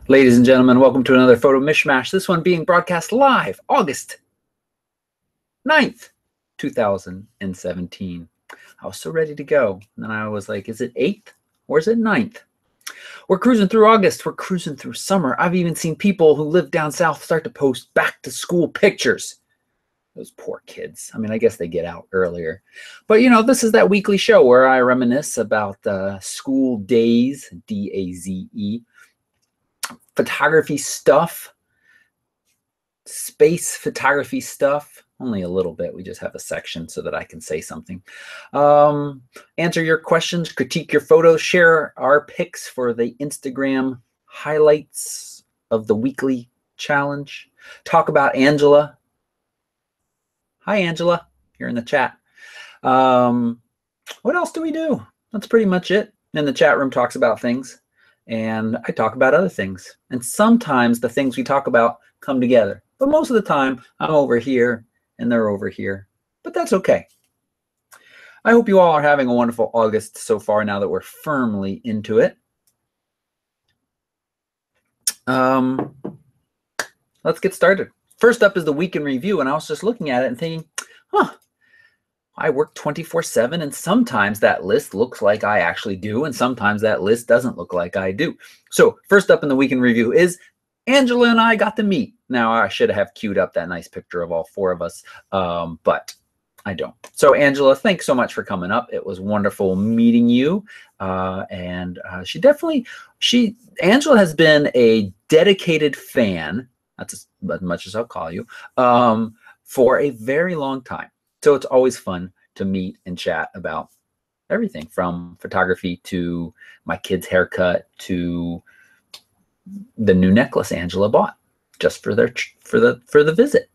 Ladies and gentlemen, welcome to another photo mishmash. This one being broadcast live August 9th, 2017. I was so ready to go. And then I was like, is it 8th or is it 9th? We're cruising through August. We're cruising through summer. I've even seen people who live down south start to post back to school pictures. Those poor kids. I mean, I guess they get out earlier. But, you know, this is that weekly show where I reminisce about the school days, D-A-Z-E, photography stuff, space photography stuff. Only a little bit. We just have a section so that I can say something. Answer your questions, critique your photos, share our pics for the Instagram highlights of the weekly challenge. Talk about Angela. Hi, Angela. You're in the chat. What else do we do? That's pretty much it. And the chat room talks about things, and I talk about other things. And sometimes the things we talk about come together. But most of the time, I'm over here and they're over here. But that's okay. I hope you all are having a wonderful August so far now that we're firmly into it. Let's get started. First up is the week in review, and I was just looking at it and thinking, I work 24/7, and sometimes that list looks like I actually do, and sometimes that list doesn't look like I do. So first up in the week in review is Angela and I got to meet. Now, I should have queued up that nice picture of all four of us, but I don't. So Angela, thanks so much for coming up. It was wonderful meeting you. Angela has been a dedicated fan, that's as much as I'll call you, for a very long time. So it's always fun to meet and chat about everything from photography to my kid's haircut to the new necklace Angela bought just for the visit.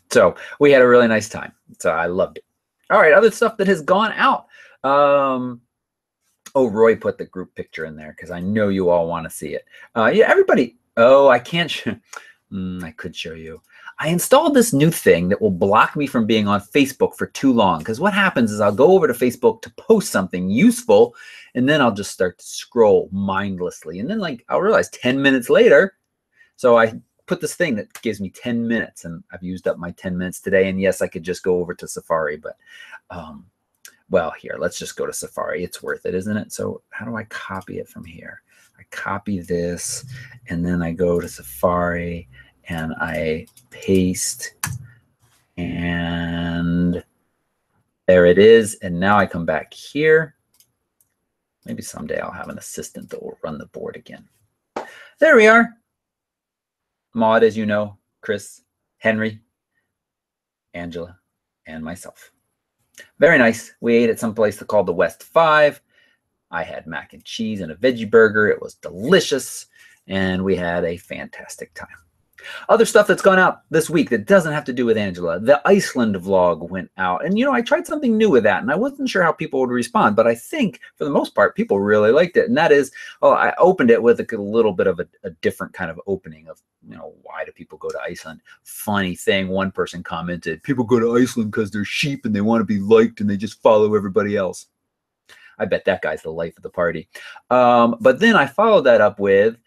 So we had a really nice time. So I loved it. All right, other stuff that has gone out. Roy put the group picture in there because I know you all want to see it. Yeah, everybody. Oh, I can't show. I could show you. I installed this new thing that will block me from being on Facebook for too long. Because what happens is I'll go over to Facebook to post something useful, and then I'll just start to scroll mindlessly. And then I'll realize 10 minutes later, so I put this thing that gives me 10 minutes, and I've used up my 10 minutes today. And yes, I could just go over to Safari, but well, here, let's just go to Safari. It's worth it, isn't it? So how do I copy it from here? I copy this, and then I go to Safari, and I paste, and there it is. And now I come back here. Maybe someday I'll have an assistant that will run the board again. There we are. Maud, as you know, Chris, Henry, Angela, and myself. Very nice. We ate at some place called the West 5. I had mac and cheese and a veggie burger. It was delicious, and we had a fantastic time. Other stuff that's gone out this week that doesn't have to do with Angela. The Iceland vlog went out. And, you know, I tried something new with that, and I wasn't sure how people would respond. But I think, for the most part, people really liked it. And that is, I opened it with a little bit of a different kind of opening of, you know, why do people go to Iceland? Funny thing, one person commented, people go to Iceland because they're sheep and they want to be liked and they just follow everybody else. I bet that guy's the life of the party. But then I followed that up with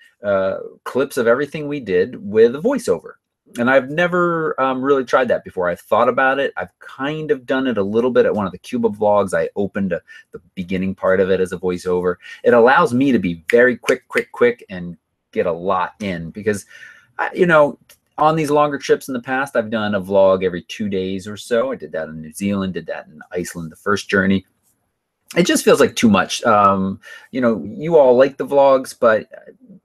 clips of everything we did with a voiceover. And I've never really tried that before. I've thought about it. I've kind of done it a little bit at one of the Cuba vlogs. I opened the beginning part of it as a voiceover. It allows me to be very quick, and get a lot in because, you know, on these longer trips in the past, I've done a vlog every 2 days or so. I did that in New Zealand, did that in Iceland, the first journey. It just feels like too much. You know, you all like the vlogs, but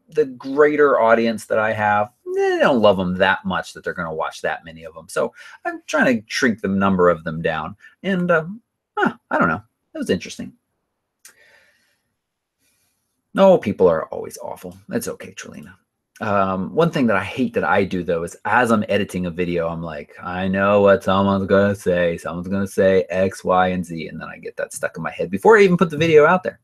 the greater audience that I have, they don't love them that much that they're going to watch that many of them. So I'm trying to shrink the number of them down. And I don't know. It was interesting. No, people are always awful. That's okay, Trelina. One thing that I hate that I do, though, is as I'm editing a video, I'm like, I know what someone's going to say. Someone's going to say X, Y, and Z. And then I get that stuck in my head before I even put the video out there.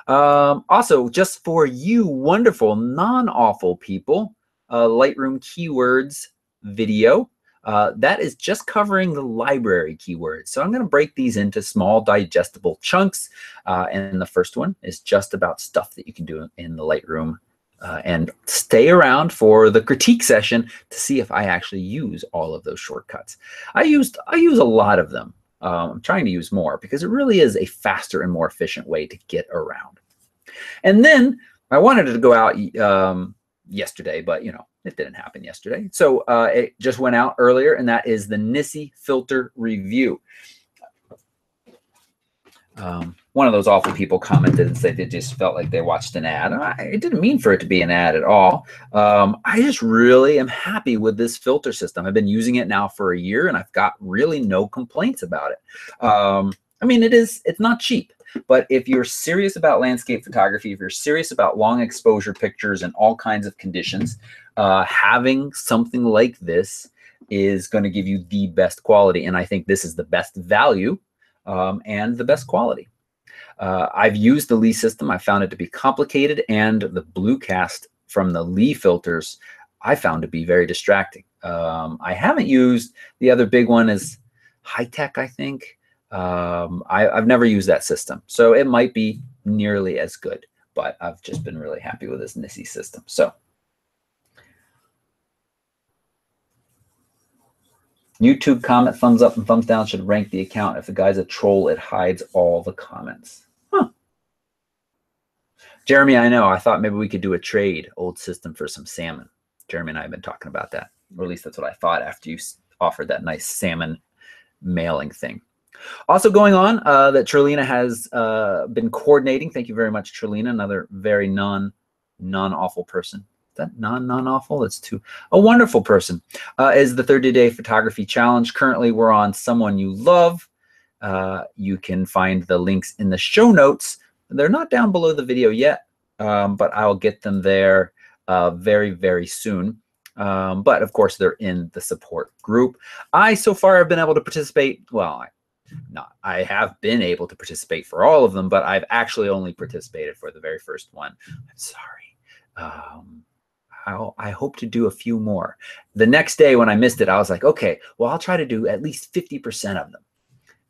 Also, just for you wonderful, non-awful people, Lightroom keywords video. That is just covering the library keywords. So I'm going to break these into small digestible chunks. And the first one is just about stuff that you can do in the Lightroom and stay around for the critique session to see if I actually use all of those shortcuts. I use a lot of them. I'm trying to use more because it really is a faster and more efficient way to get around. And then I wanted it to go out yesterday, but you know, it didn't happen yesterday. So it just went out earlier, and that is the Nisi filter review. One of those awful people commented and said they just felt like they watched an ad. I didn't mean for it to be an ad at all. I just really am happy with this filter system. I've been using it now for a year, and I've got really no complaints about it. I mean, it's not cheap, but if you're serious about landscape photography, if you're serious about long exposure pictures and all kinds of conditions, having something like this is going to give you the best quality. And I think this is the best value and the best quality. I've used the Lee system. I found it to be complicated, and the blue cast from the Lee filters I found to be very distracting. I haven't used the other big one is High Tech, I think. I've never used that system, so it might be nearly as good, but I've just been really happy with this Nisi system. So YouTube comment thumbs up and thumbs down should rank the account. If the guy's a troll, it hides all the comments. Huh. Jeremy, I know. I thought maybe we could do a trade, old system for some salmon. Jeremy and I have been talking about that. Or at least that's what I thought after you offered that nice salmon mailing thing. Also going on that Trelina has been coordinating. Thank you very much, Trelina. Another very non-awful person. That non-awful? That's too a wonderful person. Is the 30-day photography challenge. Currently, we're on Someone You Love. You can find the links in the show notes. They're not down below the video yet, but I'll get them there very, very soon. But of course, they're in the support group. I so far have been able to participate. Well, I have been able to participate for all of them, but I've actually only participated for the very first one. I'm sorry. I hope to do a few more. The next day when I missed it, I was like, okay, well, I'll try to do at least 50% of them.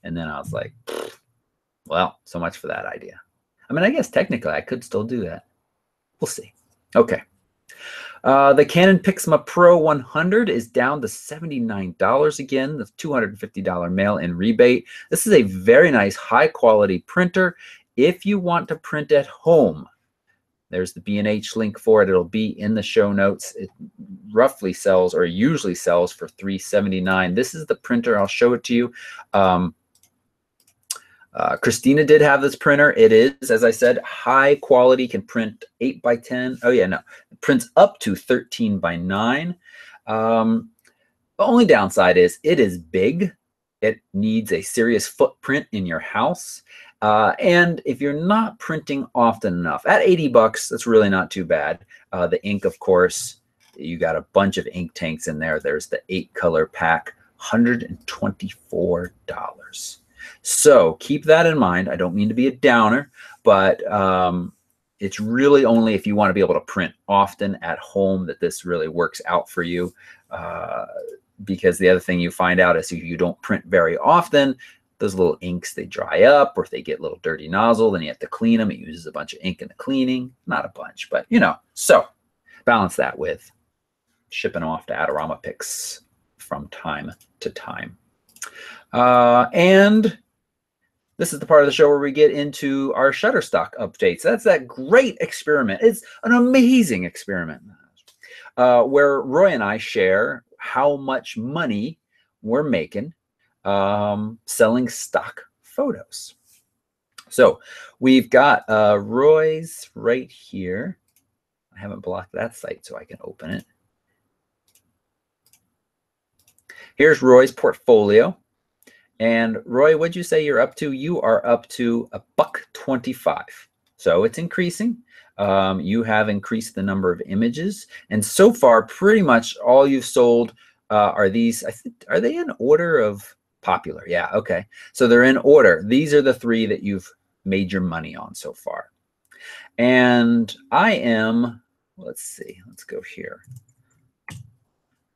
And then I was like, well, so much for that idea. I mean, I guess technically I could still do that. We'll see. Okay. The Canon Pixma Pro 100 is down to $79 again, the $250 mail-in rebate. This is a very nice high-quality printer. If you want to print at home, there's the B&H link for it. It'll be in the show notes. It roughly sells, or usually sells, for $379. This is the printer. I'll show it to you. Christina did have this printer. It is, as I said, high quality, can print 8 by 10. Oh yeah, no, it prints up to 13 by 9. The only downside is it is big. It needs a serious footprint in your house. And if you're not printing often enough, at 80 bucks, that's really not too bad. The ink, of course, you got a bunch of ink tanks in there. There's the 8-color pack, $124. So keep that in mind. I don't mean to be a downer, but it's really only if you want to be able to print often at home that this really works out for you. Because the other thing you find out is if you don't print very often, those little inks, they dry up, or if they get a little dirty nozzle, then you have to clean them. It uses a bunch of ink in the cleaning. Not a bunch, but you know. So balance that with shipping off to Adorama Picks from time to time. And this is the part of the show where we get into our Shutterstock updates. That's that great experiment. It's an amazing experiment where Roy and I share how much money we're making selling stock photos. So we've got Roy's right here. I haven't blocked that site so I can open it. Here's Roy's portfolio. And Roy, what'd you say you're up to? You are up to $1.25. So it's increasing. You have increased the number of images. And so far, pretty much all you've sold are these. I think, are they in order of popular? Yeah, okay. So they're in order. These are the 3 that you've made your money on so far. And I am, let's see, let's go here.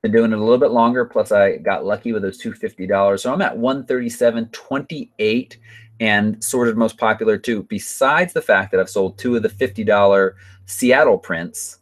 Been doing it a little bit longer, plus I got lucky with those $250. So I'm at $137.28 and sorted most popular too. Besides the fact that I've sold 2 of the $50 Seattle prints,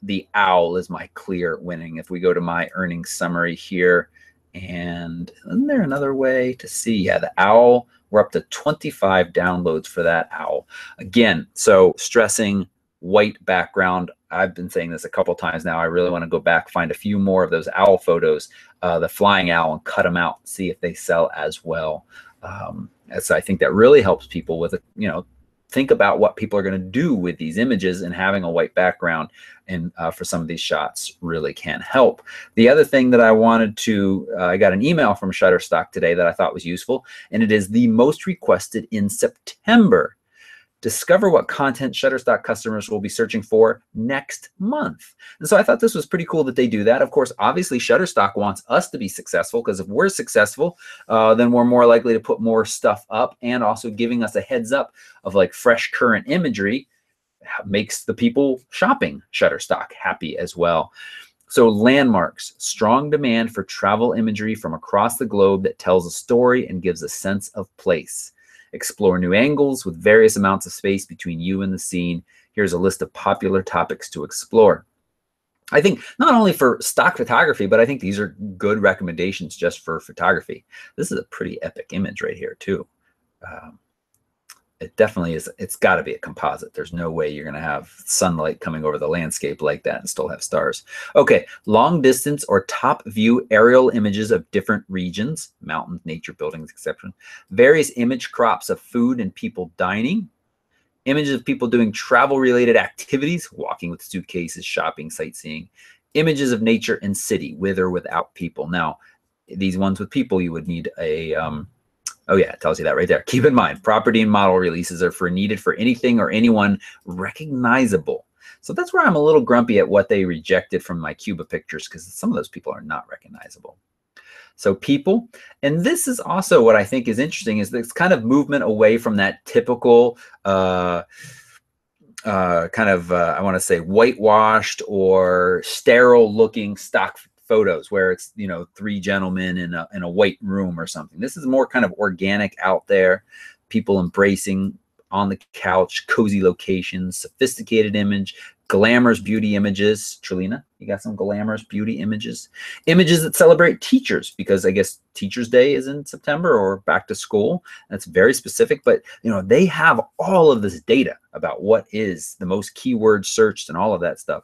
the owl is my clear winning. If we go to my earnings summary here, and isn't there another way to see? Yeah, the owl, we're up to 25 downloads for that owl. Again, so stressing white background. I've been saying this a couple times now. I really want to go back, find a few more of those owl photos, the flying owl, and cut them out, see if they sell as well. So I think that really helps people with, think about what people are going to do with these images, and having a white background and for some of these shots really can help. The other thing that I wanted to, I got an email from Shutterstock today that I thought was useful, and it is the most requested in September. Discover what content Shutterstock customers will be searching for next month. And so I thought this was pretty cool that they do that. Of course, obviously Shutterstock wants us to be successful, because if we're successful, then we're more likely to put more stuff up, and also giving us a heads up of like fresh current imagery makes the people shopping Shutterstock happy as well. So landmarks, strong demand for travel imagery from across the globe that tells a story and gives a sense of place. Explore new angles with various amounts of space between you and the scene. Here's a list of popular topics to explore. I think not only for stock photography, but I think these are good recommendations just for photography. This is a pretty epic image right here too. It definitely is. It's got to be a composite. There's no way you're going to have sunlight coming over the landscape like that and still have stars. Okay, long distance or top view aerial images of different regions, mountains, nature, buildings, etc. Various image crops of food and people dining. Images of people doing travel-related activities, walking with suitcases, shopping, sightseeing. Images of nature and city, with or without people. Now, these ones with people, you would need a... oh yeah, it tells you that right there. Keep in mind, property and model releases are needed for anything or anyone recognizable. So that's where I'm a little grumpy at what they rejected from my Cuba pictures, because some of those people are not recognizable. So people, and this is also what I think is interesting, is this kind of movement away from that typical I want to say whitewashed or sterile looking stock photos where it's, three gentlemen in a white room or something. This is more kind of organic out there, people embracing on the couch, cozy locations, sophisticated image, glamorous beauty images. Trelina, you got some glamorous beauty images. Images that celebrate teachers, because I guess Teachers Day is in September, or back to school. That's very specific, but they have all of this data about what is the most keyword searched and all of that stuff.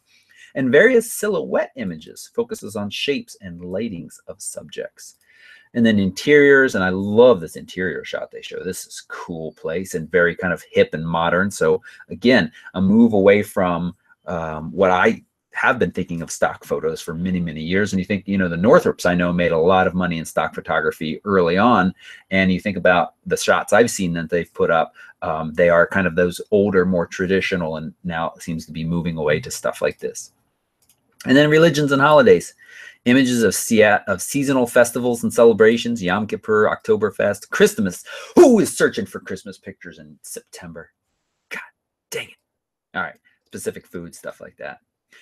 And various silhouette images focuses on shapes and lightings of subjects. And then interiors, and I love this interior shot they show. This is a cool place and very kind of hip and modern. So again, a move away from what I have been thinking of stock photos for many, many years. And you think, the Northrops I know made a lot of money in stock photography early on. And you think about the shots I've seen that they've put up, they are kind of those older, more traditional, and now it seems to be moving away to stuff like this. And then religions and holidays. Images of seasonal festivals and celebrations, Yom Kippur, Oktoberfest, Christmas. Who is searching for Christmas pictures in September? God dang it. All right, specific food, stuff like that.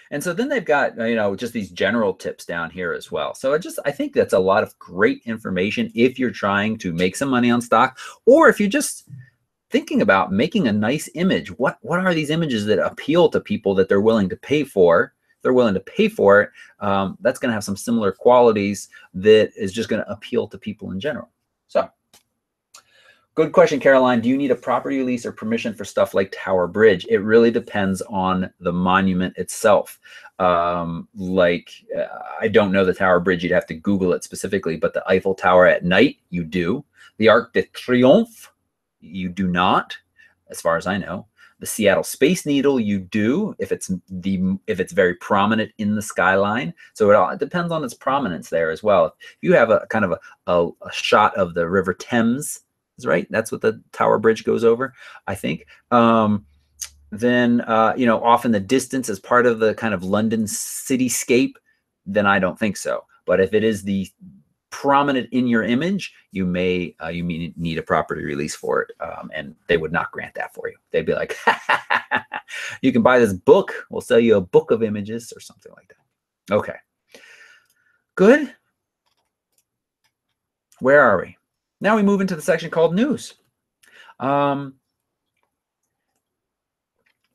And so then they've got, just these general tips down here as well. So I think that's a lot of great information if you're trying to make some money on stock, or if you're just thinking about making a nice image. What are these images that appeal to people that they're willing to pay for? They're willing to pay for it. That's going to have some similar qualities that is just going to appeal to people in general. So good question, Caroline. Do you need a property release or permission for stuff like Tower Bridge? It really depends on the monument itself. I don't know the Tower Bridge. You'd have to Google it specifically, but the Eiffel Tower at night, you do. The Arc de Triomphe, you do not, as far as I know. The Seattle Space Needle, you do, if it's very prominent in the skyline. So it depends on its prominence there as well. If you have a kind of a shot of the River Thames, right? That's what the Tower Bridge goes over, I think. Then off in the distance as part of the kind of London cityscape, then I don't think so. But if it is the prominent in your image, you may need a property release for it, and they would not grant that for you. They'd be like, you can buy this book, we'll sell you a book of images or something like that. Okay, good. Where are we? Now we move into the section called news.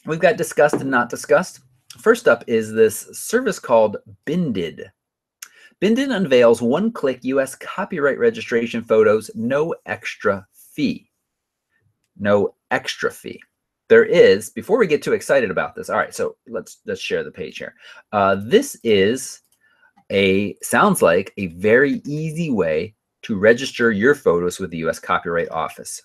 We've got discussed and not discussed. First up is this service called Binded. Binded unveils one-click U.S. copyright registration photos, no extra fee. No extra fee. There is, before we get too excited about this, all right, so let's share the page here. This is sounds like a very easy way to register your photos with the U.S. Copyright Office.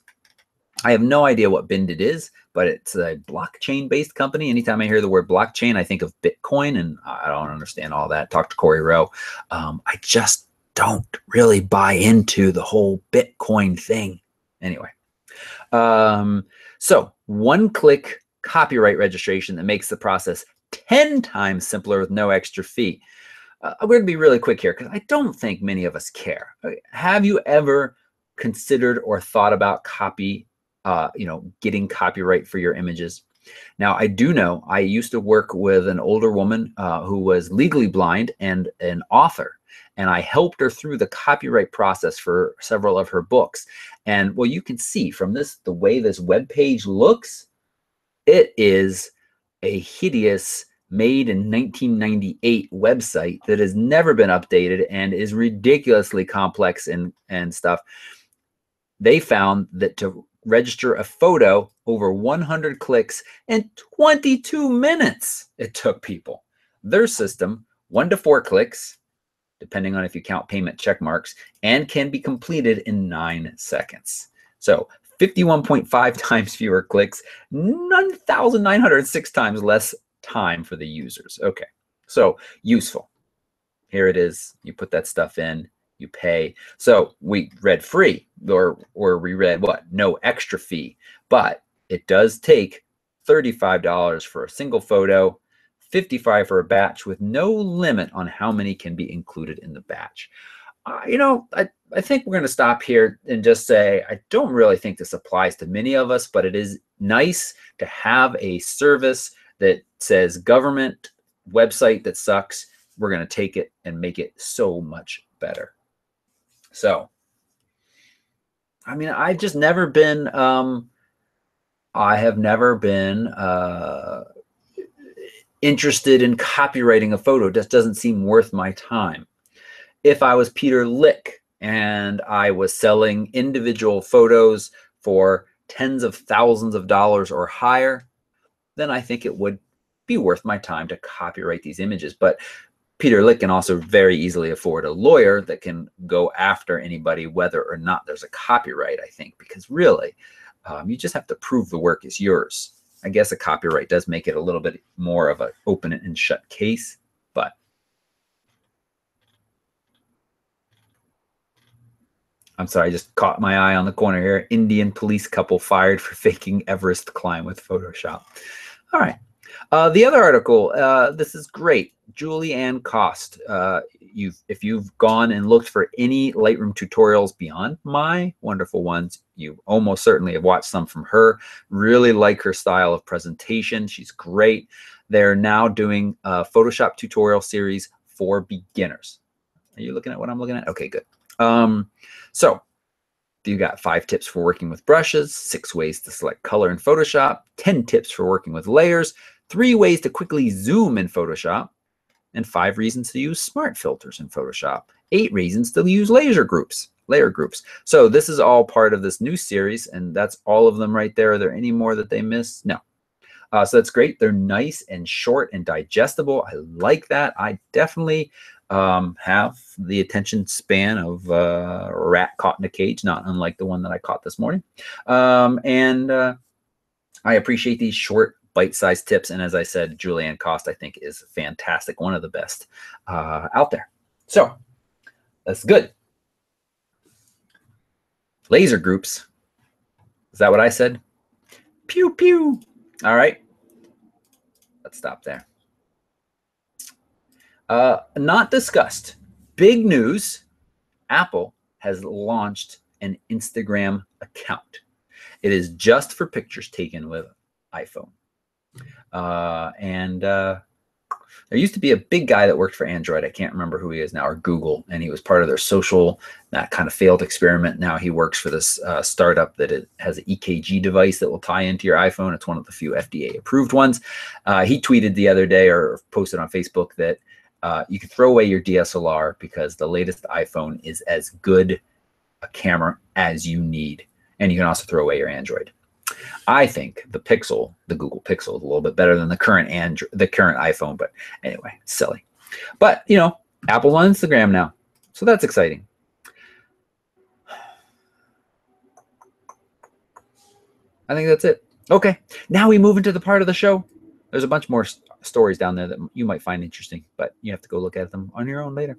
I have no idea what Binded is, but it's a blockchain-based company. Anytime I hear the word blockchain, I think of Bitcoin, and I don't understand all that. Talk to Corey Rowe. I just don't really buy into the whole Bitcoin thing. Anyway, so one-click copyright registration that makes the process 10 times simpler with no extra fee. I'm going to be really quick here because I don't think many of us care. Have you ever considered or thought about getting copyright for your images? Now, I do know I used to work with an older woman who was legally blind and an author, and I helped her through the copyright process for several of her books. And well, you can see from this, the way this web page looks, it is a hideous made in 1998 website that has never been updated and is ridiculously complex and stuff. They found that to register a photo, over 100 clicks and 22 minutes it took people. Their system, 1 to 4 clicks, depending on if you count payment check marks, and can be completed in 9 seconds. So 51.5 times fewer clicks, 1,906 times less time for the users. Okay, so useful. Here it is. You put that stuff in, you pay. So we read free, or we read what? No extra fee. But it does take $35 for a single photo, $55 for a batch, with no limit on how many can be included in the batch. I think we're going to stop here and just say, I don't really think this applies to many of us, but it is nice to have a service that says government website that sucks. We're going to take it and make it so much better. So, I mean, I've just never been, I have never been interested in copywriting a photo. It just doesn't seem worth my time. If I was Peter Lick and I was selling individual photos for tens of thousands of dollars or higher, then I think it would be worth my time to copyright these images. But Peter Lick can also very easily afford a lawyer that can go after anybody whether or not there's a copyright, I think, because really, you just have to prove the work is yours. I guess a copyright does make it a little bit more of an open and shut case, but I'm sorry, I just caught my eye on the corner here. Indian police couple fired for faking Everest climb with Photoshop. All right. The other article, this is great. Julie Ann Cost. If you've gone and looked for any Lightroom tutorials beyond my wonderful ones, you almost certainly have watched some from her. Really like her style of presentation. She's great. They're now doing a Photoshop tutorial series for beginners. Are you looking at what I'm looking at? Okay, good. So you got 5 tips for working with brushes, 6 ways to select color in Photoshop, 10 tips for working with layers, 3 ways to quickly zoom in Photoshop, and 5 reasons to use smart filters in Photoshop, 8 reasons to use layer groups. So this is all part of this new series, and that's all of them right there. Are there any more that they missed? No. So that's great. They're nice and short and digestible. I like that. I definitely have the attention span of a rat caught in a cage, not unlike the one that I caught this morning. I appreciate these short, bite-sized tips. And as I said, Julie Ann Cost, I think, is fantastic. One of the best out there. So that's good. Laser groups. Is that what I said? Pew, pew. All right. Let's stop there. Not discussed. Big news. Apple has launched an Instagram account. It is just for pictures taken with iPhone. There used to be a big guy that worked for Android. I can't remember who he is now, or Google, and he was part of their social, that kind of failed experiment. Now he works for this startup that it has an EKG device that will tie into your iPhone. It's one of the few FDA approved ones. He tweeted the other day or posted on Facebook that you can throw away your DSLR because the latest iPhone is as good a camera as you need. And you can also throw away your Android. I think the Pixel, the Google Pixel, is a little bit better than the current iPhone, but anyway, it's silly. But, you know, Apple's on Instagram now, so that's exciting. I think that's it. Okay, now we move into the part of the show. There's a bunch more stories down there that you might find interesting, but you have to go look at them on your own later.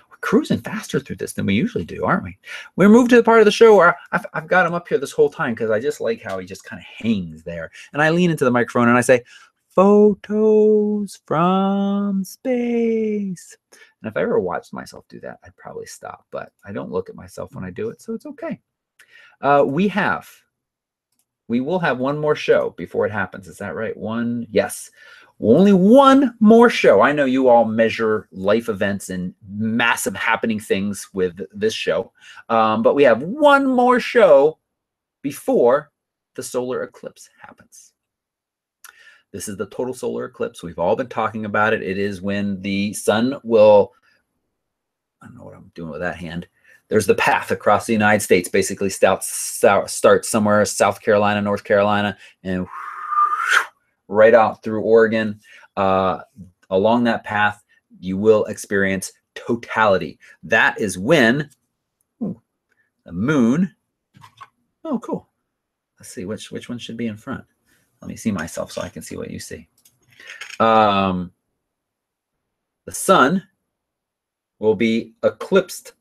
We're cruising faster through this than we usually do, aren't we? We're moved to the part of the show where I've got him up here this whole time because I just like how he just kind of hangs there. And I lean into the microphone and I say, photos from space. And if I ever watched myself do that, I'd probably stop. But I don't look at myself when I do it, so it's okay. We will have one more show before it happens. Is that right? One? Yes. Only one more show. I know you all measure life events and massive happening things with this show. But we have one more show before the solar eclipse happens. This is the total solar eclipse. We've all been talking about it. It is when the sun will, I don't know what I'm doing with that hand. There's the path across the United States, basically starts somewhere, South Carolina, North Carolina, and right out through Oregon. Along that path, you will experience totality. That is when the moon, oh, cool. Let's see, which one should be in front? Let me see myself so I can see what you see. The sun will be eclipsed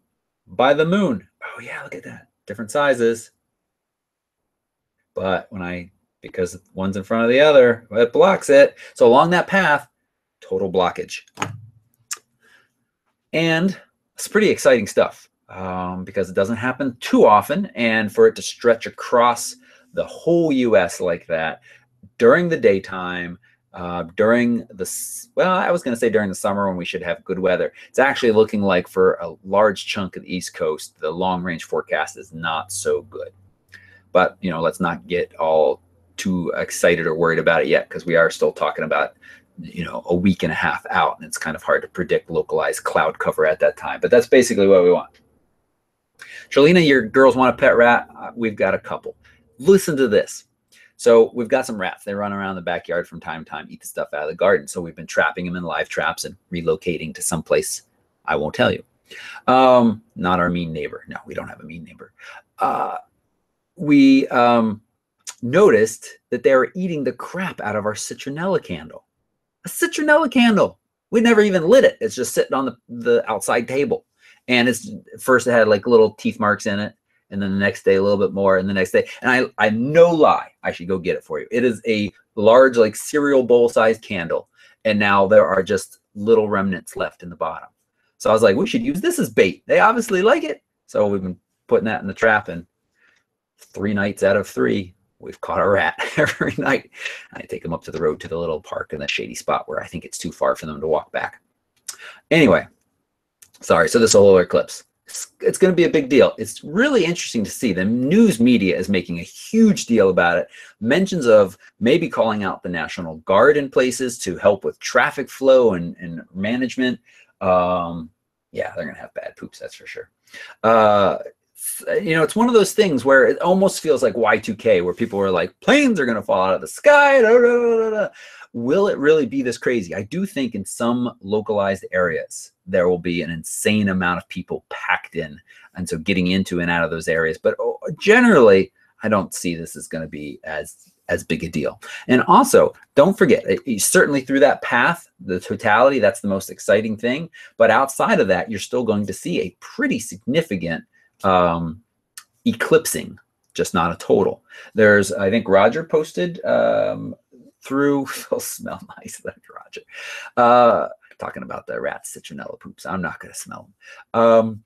by the moon. Oh yeah, look at that. Different sizes. But because one's in front of the other, it blocks it. So along that path, total blockage. And it's pretty exciting stuff because it doesn't happen too often. And for it to stretch across the whole US like that during the daytime, during the, well, I was going to say during the summer when we should have good weather. It's actually looking like for a large chunk of the East Coast, the long range forecast is not so good. But, you know, let's not get all too excited or worried about it yet because we are still talking about, you know, a week and a half out, and it's kind of hard to predict localized cloud cover at that time. But that's basically what we want. Charlena, your girls want a pet rat. We've got a couple. Listen to this. So we've got some rats. They run around the backyard from time to time, eat the stuff out of the garden. So we've been trapping them in live traps and relocating to someplace I won't tell you. Not our mean neighbor. No, we don't have a mean neighbor. We noticed that they were eating the crap out of our citronella candle. A citronella candle. We never even lit it. It's just sitting on the outside table. And it's first it had like little teeth marks in it. And then the next day a little bit more, and the next day. And I no lie, I should go get it for you. It is a large, like cereal bowl sized candle. And now there are just little remnants left in the bottom. So I was like, we should use this as bait. They obviously like it. So we've been putting that in the trap, and 3 nights out of 3, we've caught a rat every night. I take them up to the road to the little park in that shady spot where I think it's too far for them to walk back. Anyway, sorry. So the solar eclipse. It's going to be a big deal. It's really interesting to see. The news media is making a huge deal about it. Mentions of maybe calling out the National Guard in places to help with traffic flow and management. Yeah, they're going to have bad poops, that's for sure. You know, it's one of those things where it almost feels like Y2K, where people are like, planes are going to fall out of the sky. Da, da, da, da. Will it really be this crazy? I do think in some localized areas, there will be an insane amount of people packed in. And so getting into and out of those areas. But generally, I don't see this as going to be as big a deal. And also, don't forget, certainly through that path, the totality, that's the most exciting thing. But outside of that, you're still going to see a pretty significant eclipsing, just not a total. There's, I think Roger posted through, they'll smell nice, that Roger. Talking about the rat citronella poops. I'm not going to smell them.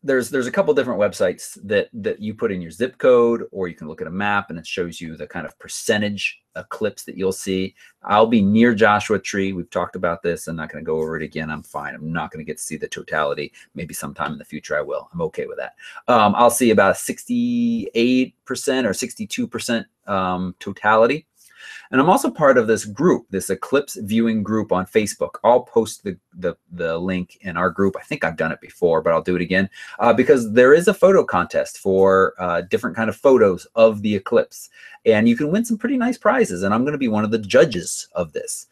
there's a couple different websites that you put in your zip code, or you can look at a map and it shows you the kind of percentage eclipse that you'll see. I'll be near Joshua Tree. We've talked about this. I'm not going to go over it again. I'm fine. I'm not going to get to see the totality. Maybe sometime in the future I will. I'm okay with that. I'll see about 68% or 62% totality. And I'm also part of this group, this eclipse viewing group on Facebook. I'll post the link in our group. I think I've done it before, but I'll do it again because there is a photo contest for different kind of photos of the eclipse. And you can win some pretty nice prizes. And I'm going to be one of the judges of this.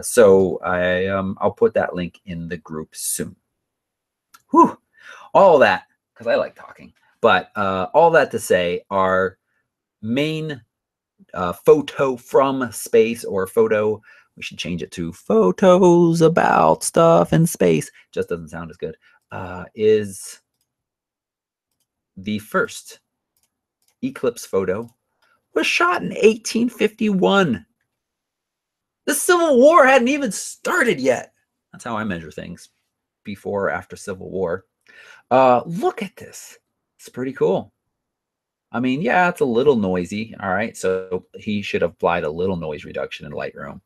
So I'll put that link in the group soon. Whew. All that, because I like talking. But all that to say, our main photo from space, or photo, we should change it to photos about stuff in space, just doesn't sound as good, is the first eclipse photo was shot in 1851. The Civil War hadn't even started yet. That's how I measure things, before or after Civil War. Look at this. It's pretty cool. I mean, yeah, it's a little noisy. All right. So he should have applied a little noise reduction in Lightroom.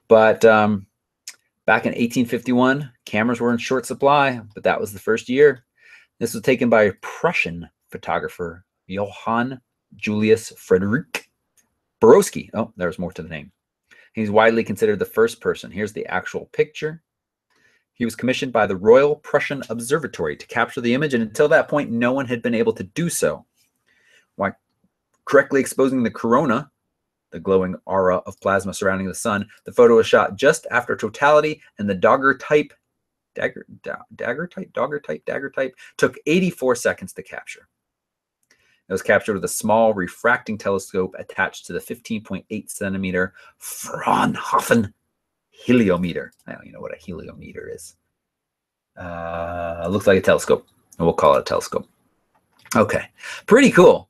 But back in 1851, cameras were in short supply, but that was the first year. This was taken by a Prussian photographer, Johann Julius Friedrich Borowski. Oh, there's more to the name. He's widely considered the first person. Here's the actual picture. He was commissioned by the Royal Prussian Observatory to capture the image, and until that point, no one had been able to do so. While correctly exposing the corona, the glowing aura of plasma surrounding the sun, the photo was shot just after totality, and the daguerreotype took 84 seconds to capture. It was captured with a small refracting telescope attached to the 15.8 centimeter Fraunhofer heliometer. I don't even know what a heliometer is. It looks like a telescope, and we'll call it a telescope. Okay, pretty cool.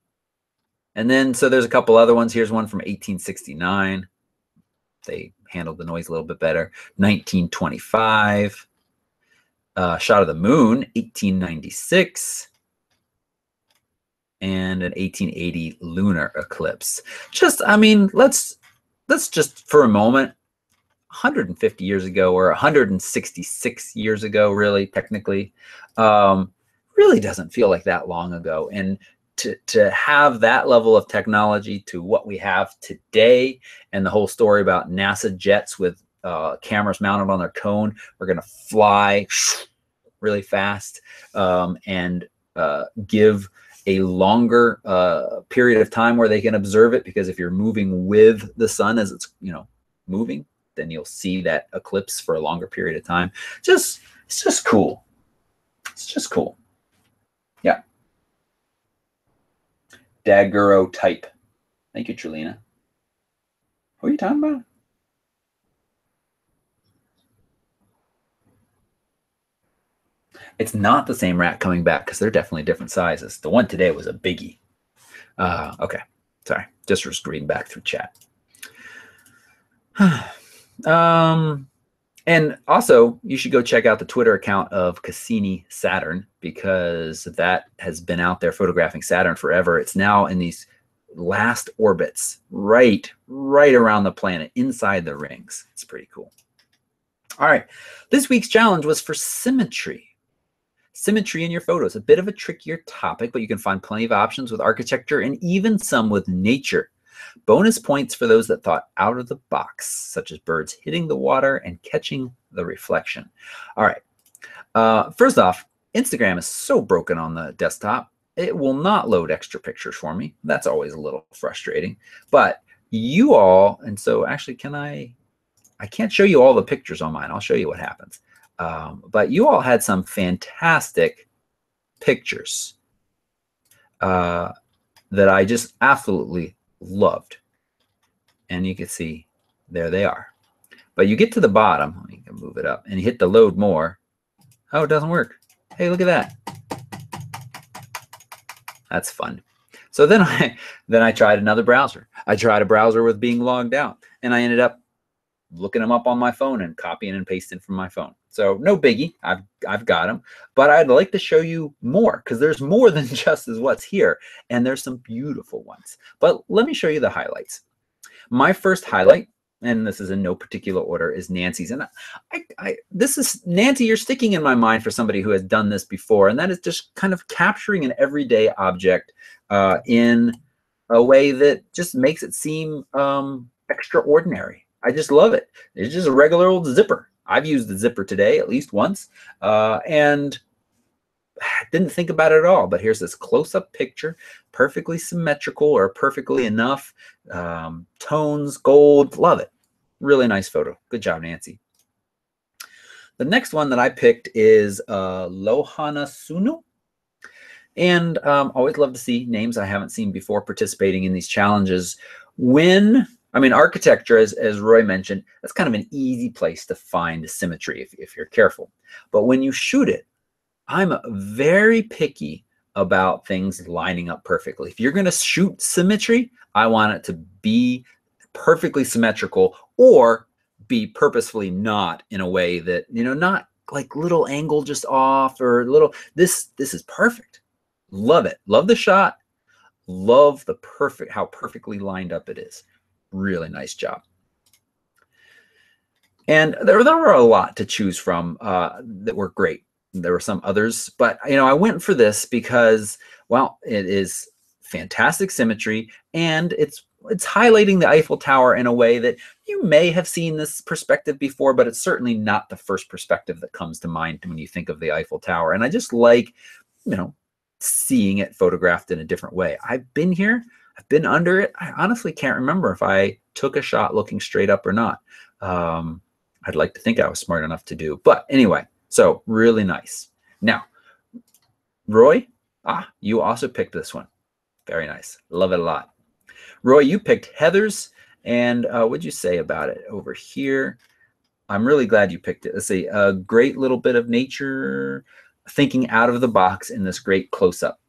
And then, so there's a couple other ones. Here's one from 1869. They handled the noise a little bit better. 1925. Shot of the moon, 1896. And an 1880 lunar eclipse. Just, I mean, let's just for a moment, 150 years ago, or 166 years ago, really, technically, really doesn't feel like that long ago. And to have that level of technology to what we have today, and the whole story about NASA jets with cameras mounted on their cone, we're going to fly really fast and give a longer period of time where they can observe it, because if you're moving with the sun as it's moving, then you'll see that eclipse for a longer period of time. It's just cool. It's just cool. Yeah. Daguerreotype. Thank you, Trulina. What are you talking about? It's not the same rat coming back, because they're definitely different sizes. The one today was a biggie. Okay. Sorry. Just reading back through chat. And also, you should go check out the Twitter account of Cassini Saturn, because that has been out there photographing Saturn forever. It's now in these last orbits, right around the planet, inside the rings. It's pretty cool. All right. This week's challenge was for symmetry. Symmetry in your photos, a bit of a trickier topic, but you can find plenty of options with architecture and even some with nature. Bonus points for those that thought out of the box, such as birds hitting the water and catching the reflection. All right. First off, Instagram is so broken on the desktop, it will not load extra pictures for me. That's always a little frustrating. But you all, and so actually, I can't show you all the pictures on mine. I'll show you what happens. But you all had some fantastic pictures that I just absolutely loved. And you can see there they are. But you get to the bottom, let me move it up, and you hit the load more. Oh, it doesn't work. Hey, look at that. That's fun. So then I tried another browser. I tried a browser with being logged out, and I ended up looking them up on my phone and copying and pasting from my phone. So no biggie, I've got them, but I'd like to show you more because there's more than just as what's here, and there's some beautiful ones. But let me show you the highlights. My first highlight, and this is in no particular order, is Nancy's. And this is, Nancy, you're sticking in my mind for somebody who has done this before, and that is just kind of capturing an everyday object in a way that just makes it seem extraordinary. I just love it. It's just a regular old zipper. I've used the zipper today at least once, and didn't think about it at all. But here's this close-up picture, perfectly symmetrical or perfectly enough, tones, gold, love it. Really nice photo. Good job, Nancy. The next one that I picked is Lohana Sunu. And always love to see names I haven't seen before participating in these challenges. I mean, architecture, as Roy mentioned, that's kind of an easy place to find symmetry if you're careful. But when you shoot it, I'm very picky about things lining up perfectly. If you're going to shoot symmetry, I want it to be perfectly symmetrical or be purposefully not in a way that, you know, not like little angle just off or little, this is perfect. Love it. Love the shot. Love the how perfectly lined up it is. Really nice job. And there were a lot to choose from that were great. There were some others, but you know, I went for this because, well, it is fantastic symmetry, and it's highlighting the Eiffel Tower in a way that you may have seen this perspective before, but it's certainly not the first perspective that comes to mind when you think of the Eiffel Tower. And I just like, you know, seeing it photographed in a different way. I've been here, I've been under it. I honestly can't remember if I took a shot looking straight up or not. I'd like to think I was smart enough to do, but anyway, so really nice. Now, Roy, you also picked this one. Very nice. Love it a lot. Roy, you picked Heather's, and what'd you say about it over here? I'm really glad you picked it. Let's see, a great little bit of nature, thinking out of the box in this great close-up.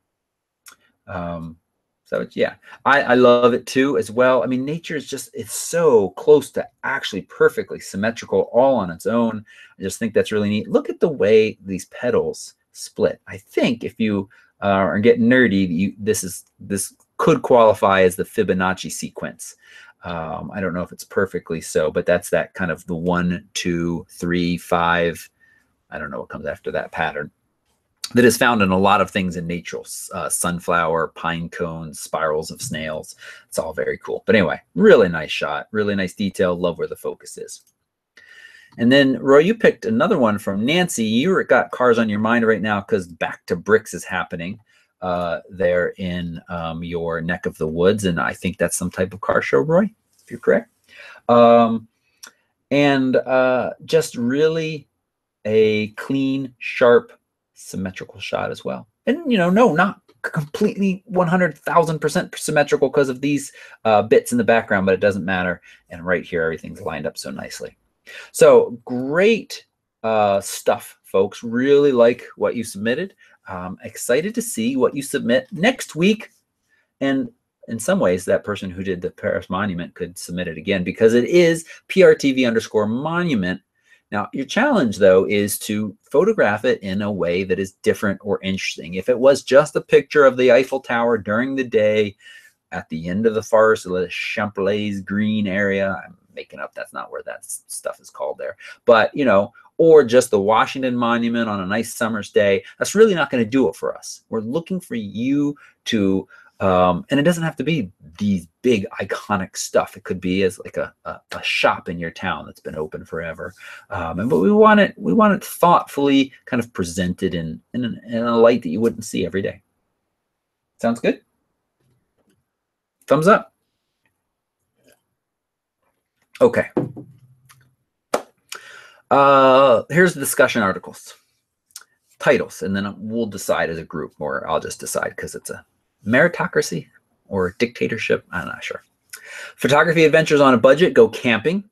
So yeah, I love it too as well. I mean, nature is just, it's so close to actually perfectly symmetrical all on its own. I just think that's really neat. Look at the way these petals split. I think if you are getting nerdy, this could qualify as the Fibonacci sequence. I don't know if it's perfectly so, but that's that kind of the 1, 2, 3, 5. I don't know what comes after that pattern. That is found in a lot of things in nature, sunflower, pine cones, spirals of snails. It's all very cool. But anyway, really nice shot, really nice detail. Love where the focus is. And then, Roy, you picked another one from Nancy. You got cars on your mind right now because Back to Bricks is happening there in your neck of the woods. And I think that's some type of car show, Roy, if you're correct. Just really a clean, sharp, symmetrical shot as well. And, you know, no, not completely 100,000% symmetrical because of these bits in the background, but it doesn't matter. And right here, everything's lined up so nicely. So great stuff, folks. Really like what you submitted. Excited to see what you submit next week. And in some ways, that person who did the Paris Monument could submit it again because it is PRTV_monument. Now, your challenge, though, is to photograph it in a way that is different or interesting. If it was just a picture of the Eiffel Tower during the day at the end of the forest, the Champlain green area, I'm making up, that's not where that stuff is called there. But, you know, or just the Washington Monument on a nice summer's day, that's really not going to do it for us. We're looking for you to, and it doesn't have to be these big iconic stuff. It could be as like a shop in your town that's been open forever. But we want it thoughtfully kind of presented in a light that you wouldn't see every day. Sounds good? Thumbs up. Okay. Here's the discussion articles, titles, and then we'll decide as a group, or I'll just decide because it's a meritocracy or dictatorship. I'm not sure. Photography adventures on a budget. Go camping.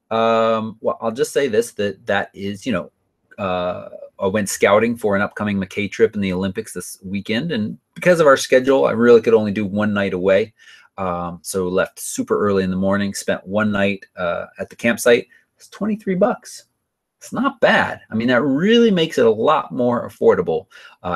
Well, I'll just say this, that is, you know, I went scouting for an upcoming McKay trip in the Olympics this weekend, and because of our schedule, I really could only do one night away. So left super early in the morning, spent one night at the campsite. It's $23. It's not bad. I mean, that really makes it a lot more affordable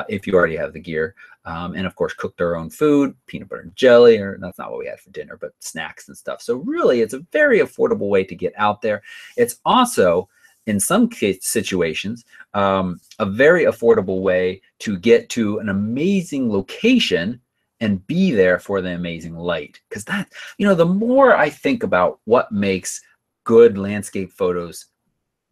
if you already have the gear. And of course, cooked our own food, peanut butter and jelly, or that's not what we had for dinner, but snacks and stuff. So really, it's a very affordable way to get out there. It's also, in some situations, a very affordable way to get to an amazing location and be there for the amazing light. Because that, the more I think about what makes good landscape photos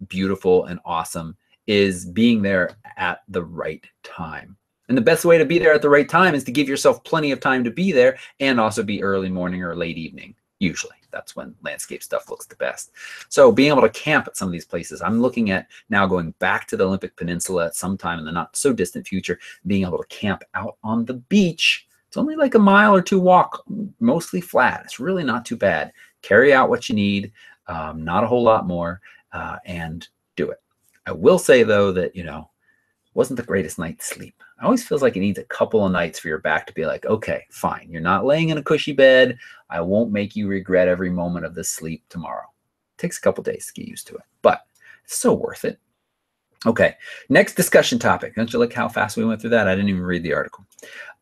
beautiful and awesome is being there at the right time. And the best way to be there at the right time is to give yourself plenty of time to be there, and also be early morning or late evening. Usually that's when landscape stuff looks the best. So being able to camp at some of these places, I'm looking at now going back to the Olympic Peninsula at some time in the not so distant future, being able to camp out on the beach. It's only like a mile or two walk, mostly flat. It's really not too bad. Carry out what you need, not a whole lot more, and do it. I will say though that, wasn't the greatest night's sleep. It always feels like it needs a couple of nights for your back to be like, okay, fine. You're not laying in a cushy bed. I won't make you regret every moment of this sleep tomorrow. It takes a couple days to get used to it, but it's so worth it. Okay, next discussion topic. Don't you like how fast we went through that? I didn't even read the article.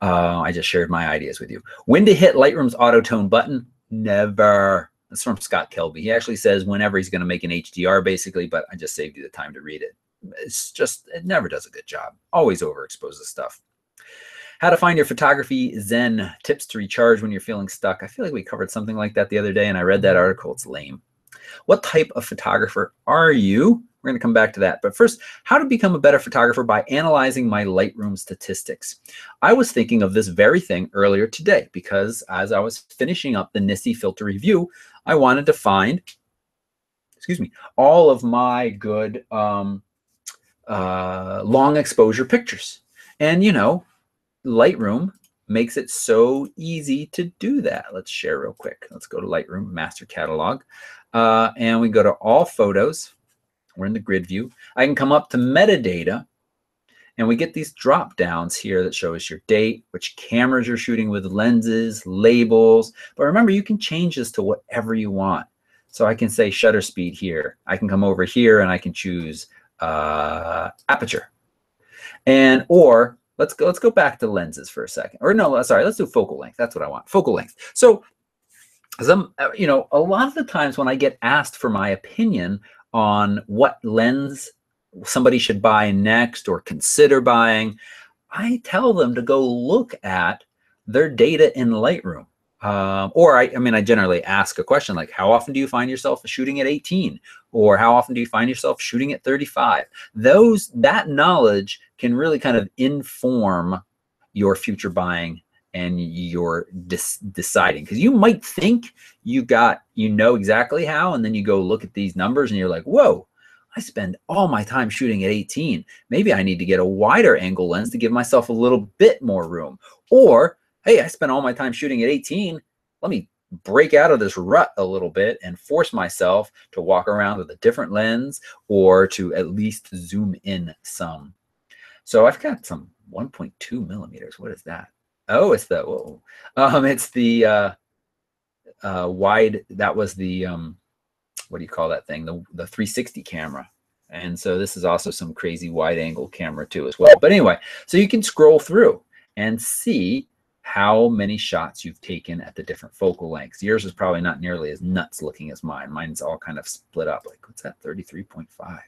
I just shared my ideas with you. When to hit Lightroom's auto tone button? Never. That's from Scott Kelby. He actually says whenever he's going to make an HDR, basically, but I just saved you the time to read it. It's just, it never does a good job. Always overexposes stuff. How to find your photography zen, tips to recharge when you're feeling stuck. I feel like we covered something like that the other day, and I read that article. It's lame. What type of photographer are you? We're going to come back to that. But first, how to become a better photographer by analyzing my Lightroom statistics. I was thinking of this very thing earlier today because as I was finishing up the NISI filter review, I wanted to find, all of my good long exposure pictures. And, Lightroom makes it so easy to do that. Let's share real quick. Let's go to Lightroom Master Catalog. And we go to all photos. We're in the grid view. I can come up to metadata, and we get these drop downs here that show us your date, which cameras you're shooting with, lenses, labels. But remember, you can change this to whatever you want. So I can say shutter speed here. I can come over here and I can choose aperture. And or let's go back to lenses for a second. Or no, sorry, let's do focal length. That's what I want. Focal length. So a lot of the times when I get asked for my opinion on what lens somebody should buy next or consider buying, I tell them to go look at their data in Lightroom. Or I generally ask a question like, how often do you find yourself shooting at 18? Or how often do you find yourself shooting at 35? That knowledge can really kind of inform your future buying and your deciding, because you might think you know exactly how, and then you go look at these numbers and you're like, whoa, I spend all my time shooting at 18. Maybe I need to get a wider angle lens to give myself a little bit more room. Or, hey, I spent all my time shooting at 18. Let me break out of this rut a little bit and force myself to walk around with a different lens, or to at least zoom in some. So I've got some 1.2 millimeters. What is that? Oh, it's the, whoa. It's the wide, that was the, what do you call that thing? The 360 camera. And so this is also some crazy wide angle camera too as well. But anyway, so you can scroll through and see how many shots you've taken at the different focal lengths. Yours is probably not nearly as nuts looking as mine. Mine's all kind of split up. Like, what's that? 33.5.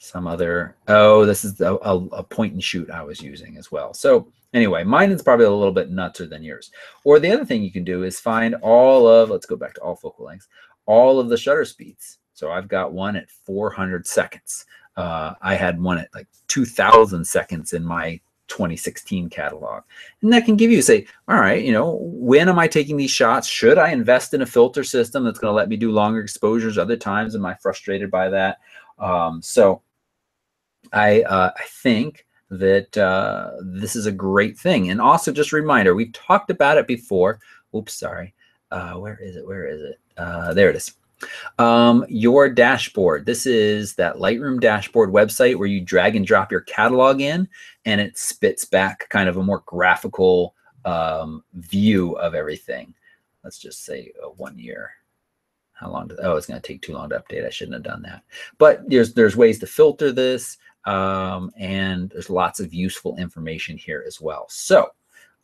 Some other, oh, this is a point and shoot I was using as well. So anyway, mine is probably a little bit nutser than yours. Or the other thing you can do is find all of, let's go back to all focal lengths, all of the shutter speeds. So I've got one at 400 seconds. I had one at like 2000 seconds in my 2016 catalog. And that can give you, say, all right, when am I taking these shots? Should I invest in a filter system that's going to let me do longer exposures? Other times, am I frustrated by that? So I think that this is a great thing. And also, just a reminder, we've talked about it before. Oops, sorry. Where is it? Where is it? There it is. Your dashboard. This is that Lightroom dashboard website where you drag and drop your catalog in, and it spits back kind of a more graphical view of everything. Let's just say 1 year. How long? Oh, it's going to take too long to update. I shouldn't have done that. But there's ways to filter this, and there's lots of useful information here as well. So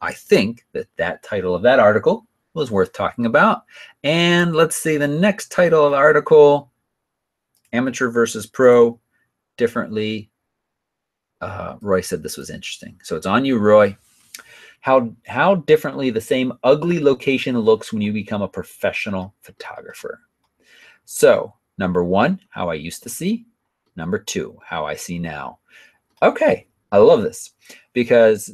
I think that title of that article was worth talking about. And let's see the next title of the article: Amateur versus Pro, differently. Roy said this was interesting. So it's on you, Roy. How differently the same ugly location looks when you become a professional photographer. So number 1, how I used to see. Number 2, how I see now. Okay, I love this because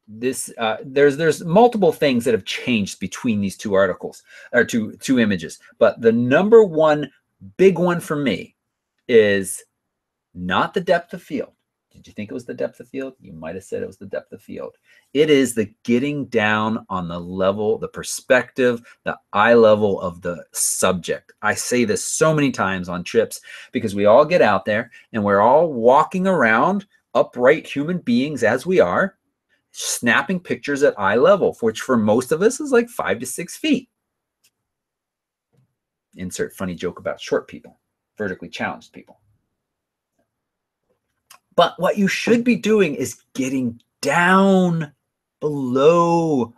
this there's multiple things that have changed between these two articles or two images. But the number 1 big one for me is not the depth of field. Did you think it was the depth of field? You might have said it was the depth of field. It is the getting down on the level, the perspective, the eye level of the subject. I say this so many times on trips because we all get out there and we're all walking around, upright human beings as we are, snapping pictures at eye level, which for most of us is like 5 to 6 feet. Insert funny joke about short people, vertically challenged people. But what you should be doing is getting down below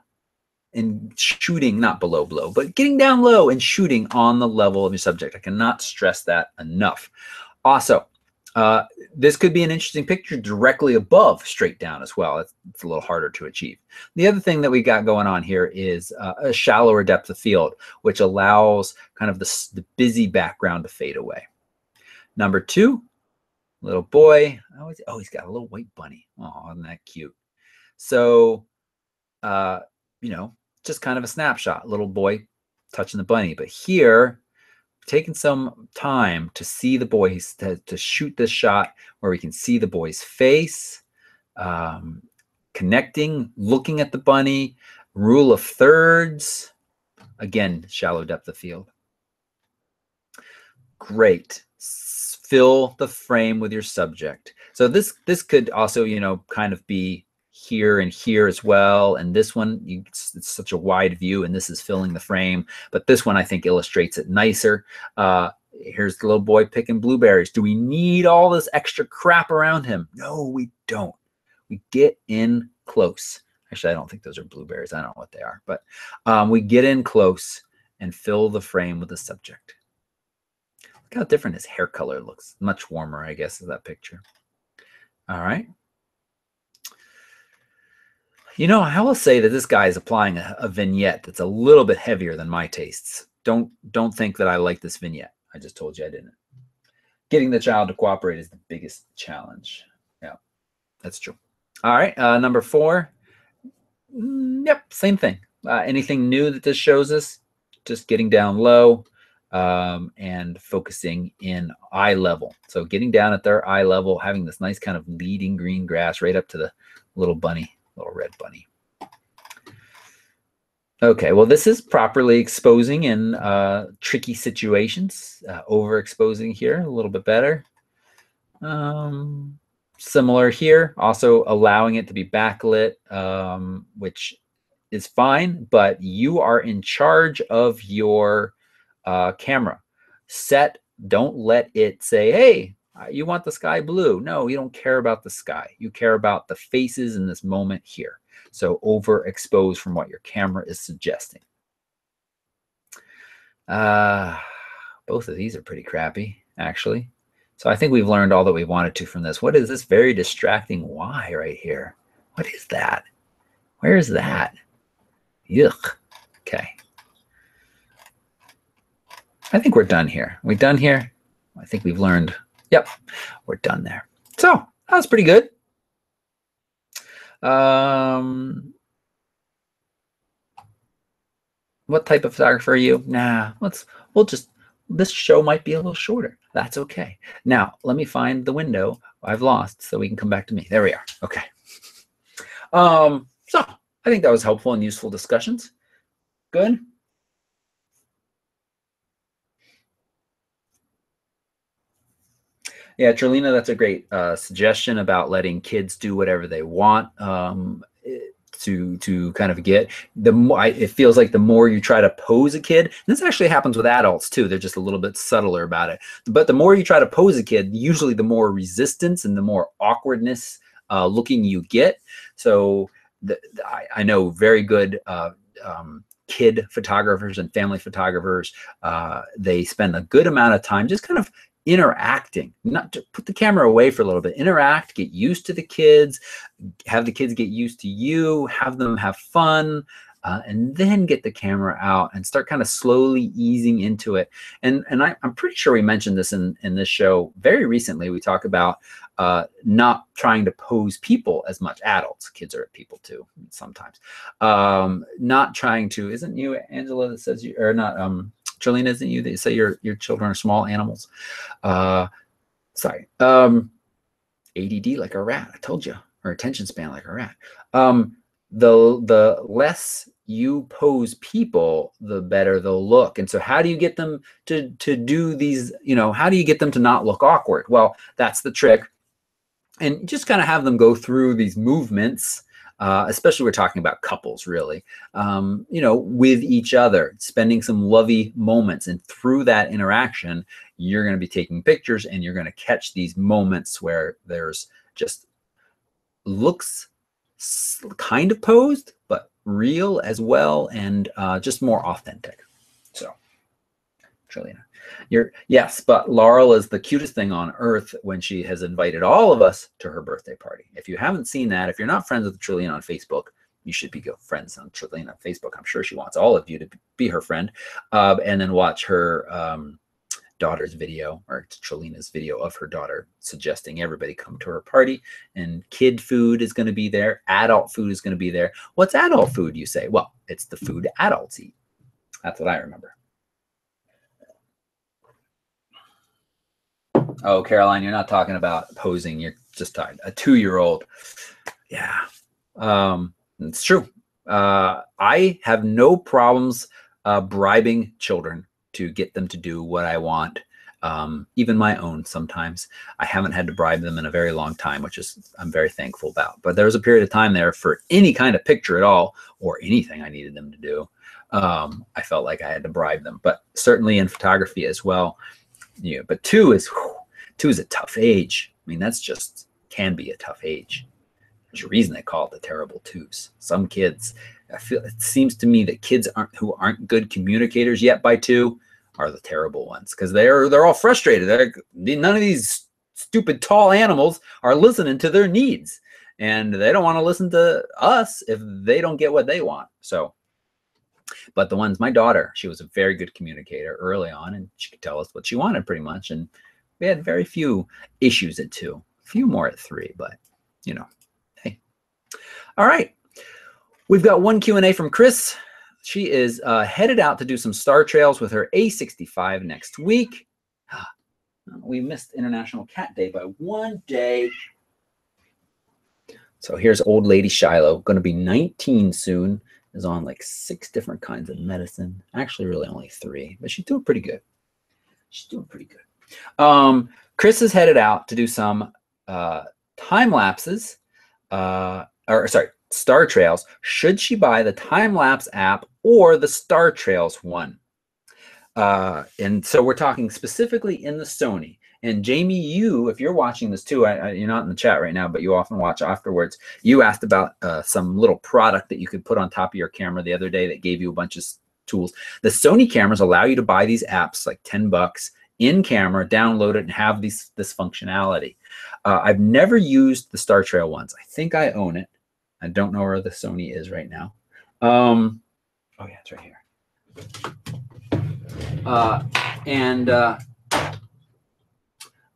and shooting, not below, but getting down low and shooting on the level of your subject. I cannot stress that enough. Also, this could be an interesting picture directly above straight down as well. It's a little harder to achieve. The other thing that we got going on here is a shallower depth of field, which allows kind of the busy background to fade away. Number 2, little boy. Oh, he's got a little white bunny. Oh, isn't that cute? So, just kind of a snapshot. Little boy touching the bunny. But here, taking some time to see the boy, to shoot this shot where we can see the boy's face, connecting, looking at the bunny, rule of thirds. Again, shallow depth of field. Great. Fill the frame with your subject. So this could also, kind of be here and here as well. And this one, it's such a wide view, and this is filling the frame. But this one, I think, illustrates it nicer. Here's the little boy picking blueberries. Do we need all this extra crap around him? No, we don't. We get in close. Actually, I don't think those are blueberries. I don't know what they are. But we get in close and fill the frame with the subject. Look how different his hair color looks. Much warmer, I guess, is that picture. All right. I will say that this guy is applying a vignette that's a little bit heavier than my tastes. Don't think that I like this vignette. I just told you I didn't. Getting the child to cooperate is the biggest challenge. Yeah, that's true. All right, number 4. Yep, same thing. Anything new that this shows us? Just getting down low. And focusing in eye level. So getting down at their eye level, having this nice kind of leading green grass right up to the little bunny, little red bunny. Okay, well, this is properly exposing in tricky situations. Overexposing here, a little bit better. Similar here, also allowing it to be backlit, which is fine, but you are in charge of your camera. Don't let it say, hey, you want the sky blue. No, you don't care about the sky. You care about the faces in this moment here. So overexpose from what your camera is suggesting. Both of these are pretty crappy, actually. So I think we've learned all that we wanted to from this. What is this very distracting Y right here? What is that? Where is that? Yuck. Okay. I think we're done here. We done here? I think we've learned. Yep, we're done there. So that was pretty good. What type of photographer are you? Nah, this show might be a little shorter. That's okay. Now, let me find the window I've lost so we can come back to me. There we are. Okay. So I think that was helpful and useful discussions. Good. Yeah, Trelina, that's a great suggestion about letting kids do whatever they want. to kind of get. The more it feels like the more you try to pose a kid, and this actually happens with adults too, they're just a little bit subtler about it, but the more you try to pose a kid, usually the more resistance and the more awkwardness looking you get. So I know very good kid photographers and family photographers. They spend a good amount of time just kind of interacting, not to put the camera away for a little bit, interact, get used to the kids, have the kids get used to you, have them have fun, and then get the camera out and start kind of slowly easing into it. And I'm pretty sure we mentioned this in this show very recently. We talk about not trying to pose people as much. Adults, kids are people too sometimes. Not trying to, isn't you, Angela, that says you, or not, Trilina, isn't you that say your children are small animals? Sorry. ADD like a rat, I told you, or attention span like a rat. The less you pose people, the better they'll look. And so how do you get them to do these, you know, how do you get them to not look awkward? Well, that's the trick. And just kind of have them go through these movements, especially we're talking about couples, really, you know, with each other, spending some lovey moments. And through that interaction, you're going to be taking pictures and you're going to catch these moments where there's just looks kind of posed, but real as well, and just more authentic. So, Trilina, yes, but Laurel is the cutest thing on earth when she has invited all of us to her birthday party. If you haven't seen that, if you're not friends with Trilina on Facebook, you should be friends on Trilina on Facebook. I'm sure she wants all of you to be her friend, and then watch her daughter's video, or Trilina's video of her daughter suggesting everybody come to her party. And kid food is going to be there. Adult food is going to be there. What's adult food, you say? Well, it's the food adults eat. That's what I remember. Oh, Caroline, you're not talking about posing. You're just talking a 2-year-old. Yeah, it's true. I have no problems bribing children to get them to do what I want. Even my own sometimes. I haven't had to bribe them in a very long time, which is I'm very thankful about. But there was a period of time there for any kind of picture at all or anything I needed them to do. I felt like I had to bribe them, but certainly in photography as well. Yeah, but 2 is a tough age. I mean, that's just can be a tough age. There's a reason they call it the terrible 2s. Some kids, it seems to me that kids who aren't good communicators yet by 2 are the terrible ones, because they're all frustrated. None of these stupid tall animals are listening to their needs, and they don't want to listen to us if they don't get what they want. So, but the ones, my daughter, she was a very good communicator early on, and she could tell us what she wanted pretty much, and we had very few issues at 2, a few more at 3, but you know, hey. All right, we've got one Q&A from Chris. She is headed out to do some star trails with her A65 next week. We missed International Cat Day by 1 day. So here's old lady Shiloh, going to be 19 soon, is on like 6 different kinds of medicine. Actually, really only 3, but she's doing pretty good. She's doing pretty good. Chris is headed out to do some time lapses, star trails. Should she buy the time lapse app or the Star Trails one? And so we're talking specifically in the Sony. And Jamie, you, if you're watching this too, you're not in the chat right now, but you often watch afterwards. You asked about some little product that you could put on top of your camera the other day that gave you a bunch of tools. The Sony cameras allow you to buy these apps like $10 in camera, download it, and have this functionality. I've never used the Star Trail ones. I think I own it. I don't know where the Sony is right now. Oh yeah, it's right here.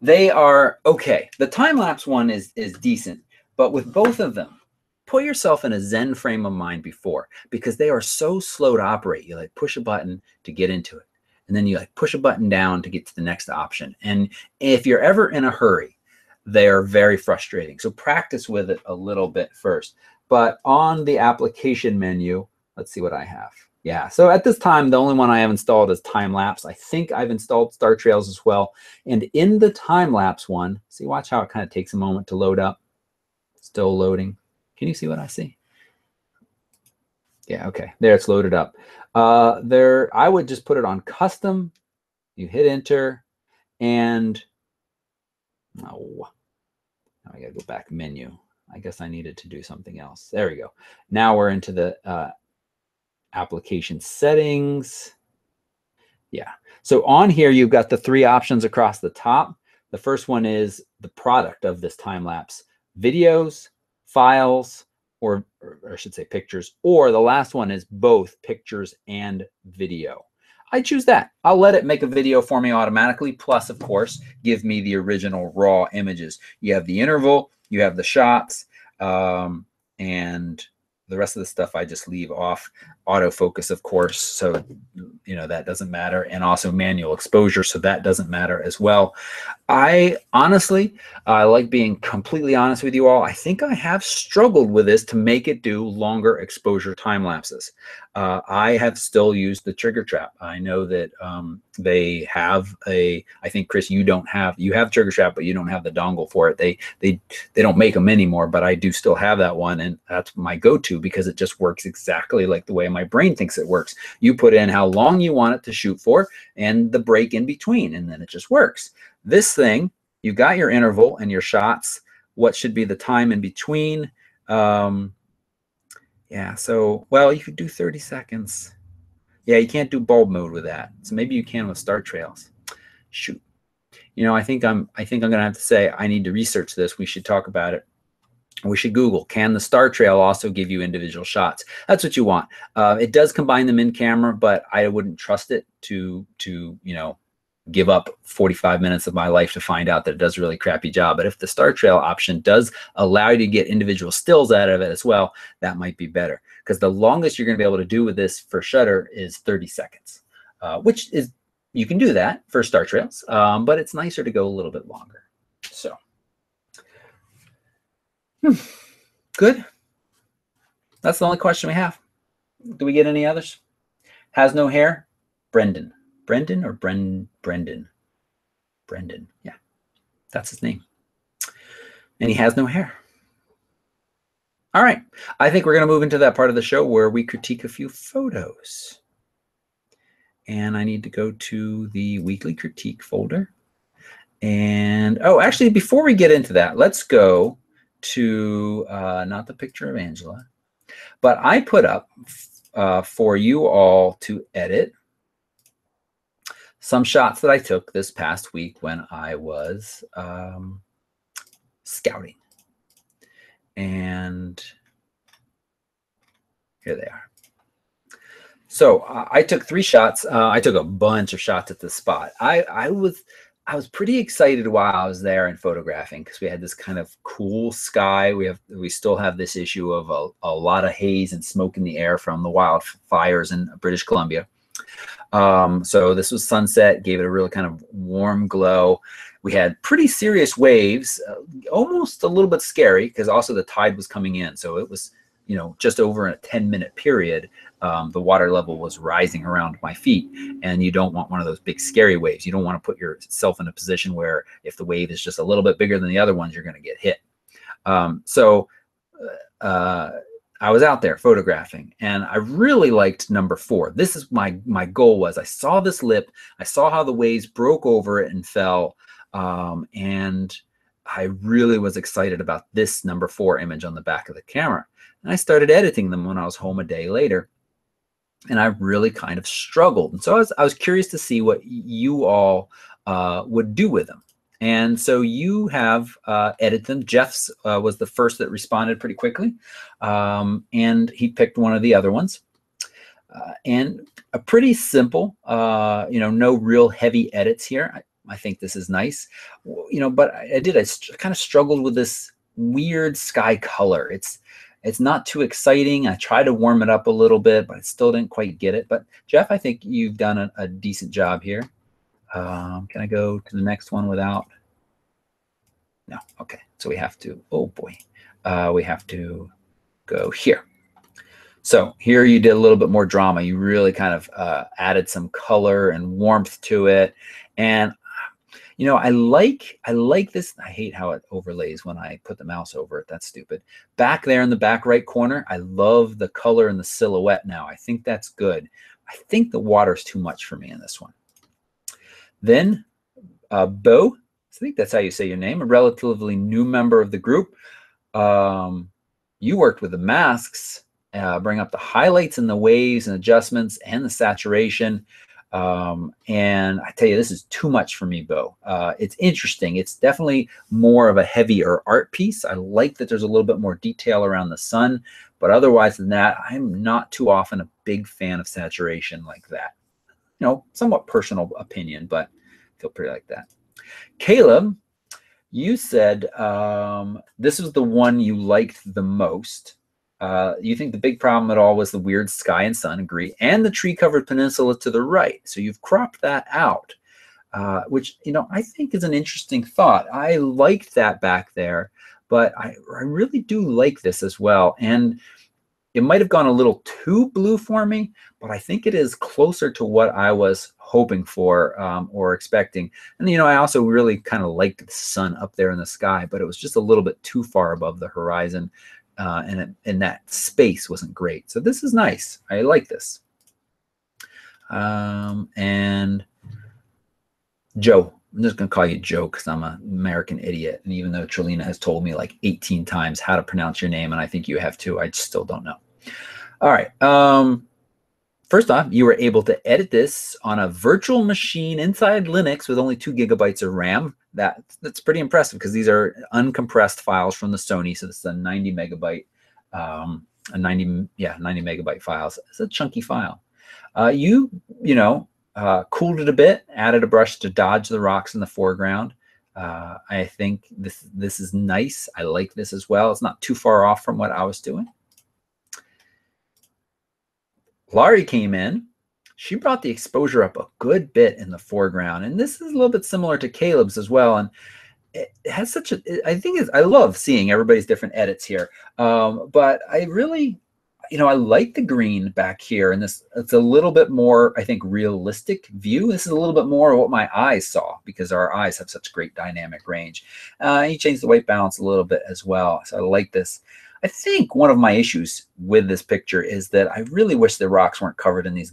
They are okay. The time-lapse one is decent, but with both of them, put yourself in a Zen frame of mind before, because they are so slow to operate. You like push a button to get into it, and then you like push a button down to get to the next option. And if you're ever in a hurry, they are very frustrating. So practice with it a little bit first. But on the application menu, let's see what I have. Yeah, so at this time, the only one I have installed is time-lapse. I think I've installed Star Trails as well. And in the time-lapse one, see, watch how it kind of takes a moment to load up. Still loading. Can you see what I see? Yeah, okay. There, it's loaded up. I would just put it on custom. You hit enter, and oh, now I gotta go back menu. I guess I needed to do something else. There we go. Now we're into the application settings. Yeah. So on here, you've got the three options across the top. The first one is the product of this time lapse: videos, files, or I should say pictures, or the last one is both pictures and video. I choose that. I'll let it make a video for me automatically. Plus, of course, give me the original raw images. You have the interval, you have the shots, and the rest of the stuff I just leave off. Autofocus, of course, so that doesn't matter, and also manual exposure, so that doesn't matter as well. I honestly, like being completely honest with you all, I think I have struggled with this to make it do longer exposure time lapses. I have still used the trigger trap. I know that they have I think, Chris, you have trigger trap, but you don't have the dongle for it. They don't make them anymore, but I do still have that one, and that's my go-to because it just works exactly like the way my brain thinks it works. You put in how long you want it to shoot for and the break in between, and then it just works. This thing, you got your interval and your shots, what should be the time in between. Yeah, so, well, you could do 30 seconds. Yeah, you can't do bulb mode with that. So maybe you can with star trails. Shoot. I think I'm gonna have to say I need to research this. We should talk about it. We should Google, can the star trail also give you individual shots? That's what you want. It does combine them in camera, but I wouldn't trust it to give up 45 minutes of my life to find out that it does a really crappy job. But if the star trail option does allow you to get individual stills out of it as well, that might be better, because the longest you're going to be able to do with this for shutter is 30 seconds, which is, you can do that for star trails, but it's nicer to go a little bit longer. So good. That's the only question we have. Do we get any others? Has no hair? Brendan. Brendan or Brendan? Brendan. Yeah, that's his name. And he has no hair. All right. I think we're going to move into that part of the show where we critique a few photos. And I need to go to the weekly critique folder. And, oh, actually, before we get into that, let's go to not the picture of Angela, but I put up for you all to edit some shots that I took this past week when I was scouting. And here they are. So I took 3 shots. I took a bunch of shots at this spot. I was pretty excited while I was there and photographing, because we had this kind of cool sky. We still have this issue of a lot of haze and smoke in the air from the wildfires in British Columbia. So this was sunset, gave it a real kind of warm glow. We had pretty serious waves, almost a little bit scary, because also the tide was coming in. So it was, just over a 10-minute period, the water level was rising around my feet, and you don't want one of those big scary waves. You don't want to put yourself in a position where if the wave is just a little bit bigger than the other ones, you're going to get hit. I was out there photographing, and I really liked number 4. This is my goal was, I saw this lip, I saw how the waves broke over it and fell, and I really was excited about this number 4 image on the back of the camera. And I started editing them when I was home a day later, and I really kind of struggled. And so I was curious to see what you all would do with them. And so you have edited them. Jeff's was the first that responded pretty quickly, and he picked one of the other ones. And a pretty simple, no real heavy edits here. I think this is nice, but I kind of struggled with this weird sky color. It's not too exciting. I tried to warm it up a little bit, but I still didn't quite get it. But Jeff, I think you've done a decent job here. Can I go to the next one without? No. Okay. So we have to, oh boy, we have to go here. So here you did a little bit more drama. You really kind of added some color and warmth to it. And, You know, I like this. I hate how it overlays when I put the mouse over it. That's stupid. Back there in the back right corner, I love the color and the silhouette now. I think that's good. I think the water's too much for me in this one. Then Bo, I think that's how you say your name, a relatively new member of the group. You worked with the masks, bring up the highlights and the waves and adjustments and the saturation. And I tell you, this is too much for me, Bo. It's interesting. It's definitely more of a heavier art piece. I like that there's a little bit more detail around the sun, but otherwise than that, I'm not too often a big fan of saturation like that. You know, somewhat personal opinion, but I feel pretty like that. Caleb, you said this was the one you liked the most. You think the big problem at all was the weird sky and sun, agree, and the tree-covered peninsula to the right. So you've cropped that out, which, you know, I think is an interesting thought. I liked that back there, but I really do like this as well. And it might have gone a little too blue for me, but I think it is closer to what I was hoping for or expecting. And, you know, I also really kind of liked the sun up there in the sky, but it was just a little bit too far above the horizon. And that space wasn't great. So this is nice. I like this. And Joe, I'm just going to call you Joe because I'm an American idiot. And even though Trelina has told me like 18 times how to pronounce your name, and I think you have too, I still don't know. All right. First off, you were able to edit this on a virtual machine inside Linux with only 2 GB of RAM. That's pretty impressive because these are uncompressed files from the Sony. So this is a 90 megabyte, 90 megabyte files. It's a chunky file. You cooled it a bit, added a brush to dodge the rocks in the foreground. I think this is nice. I like this as well. It's not too far off from what I was doing. Laurie came in. She brought the exposure up a good bit in the foreground. And this is a little bit similar to Caleb's as well. And it has such a, I love seeing everybody's different edits here. But I really, you know, I like the green back here. And this, it's a little bit more, I think, realistic view. This is a little bit more of what my eyes saw because our eyes have such great dynamic range. He changed the white balance a little bit as well. So I like this. I think one of my issues with this picture is that I really wish the rocks weren't covered in these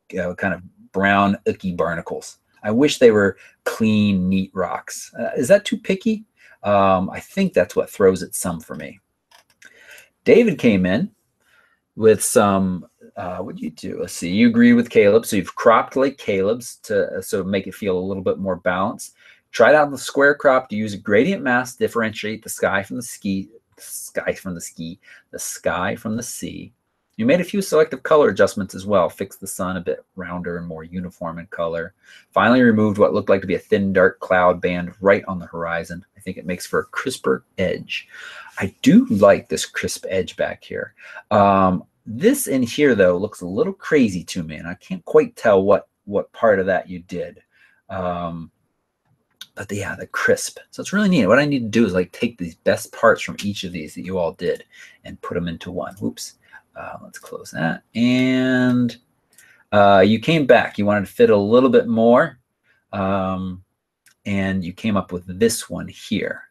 kind of brown, icky barnacles. I wish they were clean, neat rocks. Is that too picky? I think that's what throws it some for me. David came in with some, what do you do? Let's see, you agree with Caleb. So you've cropped like Caleb's to so make it feel a little bit more balanced. Tried out the square crop to use a gradient mask to differentiate the sky from the sea. You made a few selective color adjustments as well, fixed the sun a bit rounder and more uniform in color. Finally removed what looked like to be a thin dark cloud band right on the horizon. I think it makes for a crisper edge. I do like this crisp edge back here. This in here though looks a little crazy to me, and I can't quite tell what part of that you did. But yeah, the crisp. So it's really neat. What I need to do is like take these best parts from each of these that you all did and put them into one. Whoops. Let's close that. And you came back. You wanted to fit a little bit more. And you came up with this one here.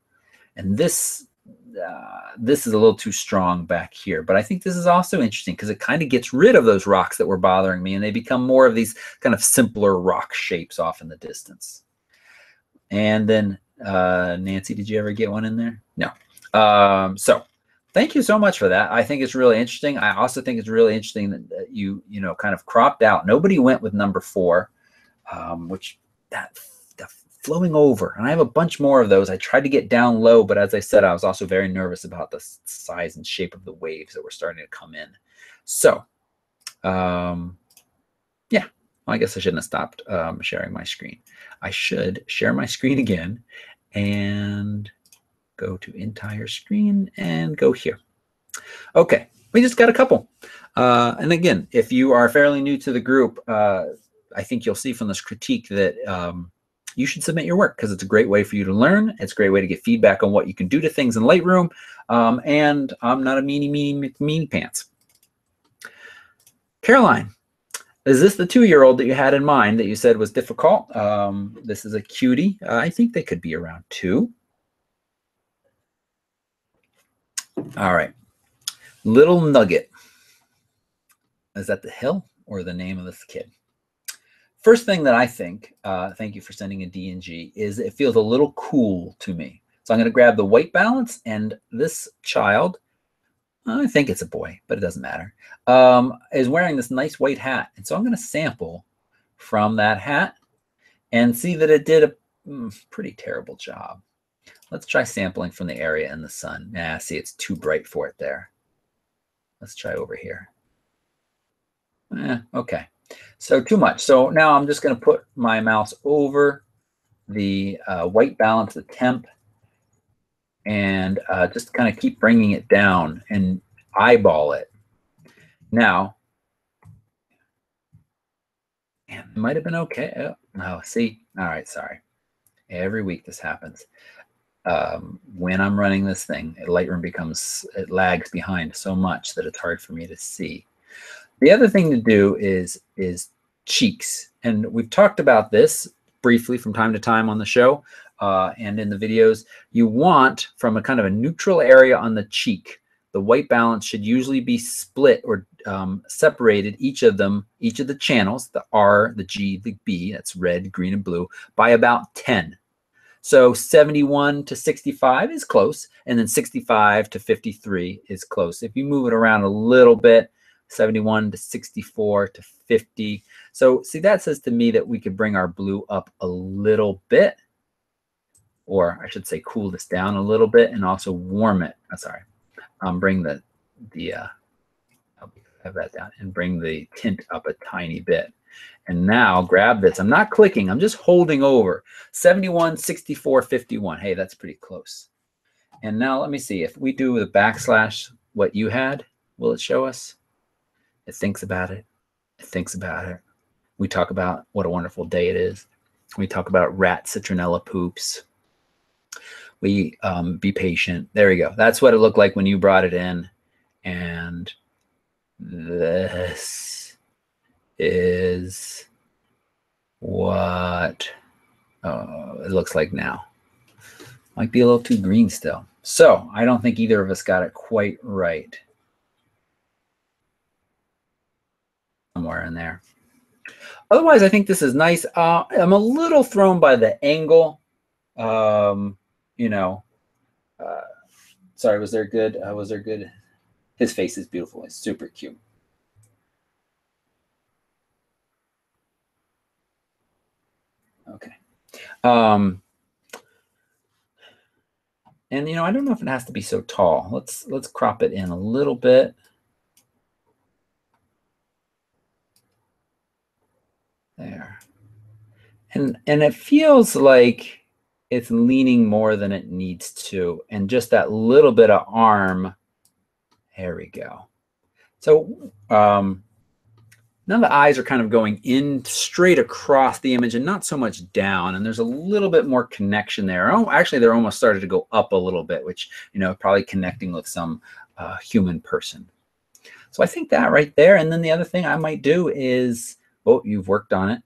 And this is a little too strong back here. But I think this is also interesting because it kind of gets rid of those rocks that were bothering me. And they become more of these kind of simpler rock shapes off in the distance. And then, Nancy, did you ever get one in there? No. So thank you so much for that. I think it's really interesting. I also think it's really interesting that you kind of cropped out. Nobody went with number 4, which that flowing over. And I have a bunch more of those. I tried to get down low, but as I said, I was also very nervous about the size and shape of the waves that were starting to come in. So, yeah. Well, I guess I shouldn't have stopped sharing my screen. I should share my screen again and go to entire screen and go here. Okay, we just got a couple. And again, if you are fairly new to the group, I think you'll see from this critique that you should submit your work because it's a great way for you to learn. It's a great way to get feedback on what you can do to things in Lightroom. And I'm not a meanie pants. Caroline. Is this the 2-year-old that you had in mind that you said was difficult? This is a cutie. I think they could be around 2. All right. Little Nugget. Is that the hill or the name of this kid? First thing that I think, thank you for sending a DNG, is it feels a little cool to me. So I'm going to grab the white balance, and this child, I think it's a boy, but it doesn't matter, is wearing this nice white hat. And so I'm going to sample from that hat and see that it did a pretty terrible job. Let's try sampling from the area in the sun. See, it's too bright for it there. Let's try over here. Okay. So too much. So now I'm just going to put my mouse over the white balance, the temp, and just kind of keep bringing it down and eyeball it. Now, it might have been okay. Oh, no, see, all right, sorry. Every week this happens. When I'm running this thing, Lightroom it lags behind so much that it's hard for me to see. The other thing to do is cheeks. And we've talked about this briefly from time to time on the show and in the videos. You want, from a kind of a neutral area on the cheek, the white balance should usually be split or separated, each of the channels, the R, the G, the B, that's red, green, and blue, by about 10. So 71 to 65 is close, and then 65 to 53 is close. If you move it around a little bit, 71 to 64 to 50. So see, that says to me that we could bring our blue up a little bit, or I should say cool this down a little bit and also warm it. Bring the I'll have that down and bring the tint up a tiny bit. And now grab this. I'm not clicking. I'm just holding over 71, 64, 51. Hey, that's pretty close. And now let me see if we do the backslash what you had, will it show us? It thinks about it. It thinks about it. We talk about what a wonderful day it is. We talk about rat citronella poops. We be patient. There we go. That's what it looked like when you brought it in. And this is what it looks like now. Might be a little too green still. So I don't think either of us got it quite right. Somewhere in there. Otherwise, I think this is nice. I'm a little thrown by the angle. You know, sorry, was there good? Was there good? His face is beautiful. It's super cute. Okay. And you know, I don't know if it has to be so tall. Let's crop it in a little bit. There. And it feels like it's leaning more than it needs to. And just that little bit of arm. There we go. So now the eyes are kind of going in straight across the image and not so much down. And there's a little bit more connection there. Oh, actually, they're almost started to go up a little bit, which, you know, probably connecting with some human person. So I think that right there. And then the other thing I might do is, oh, you've worked on it.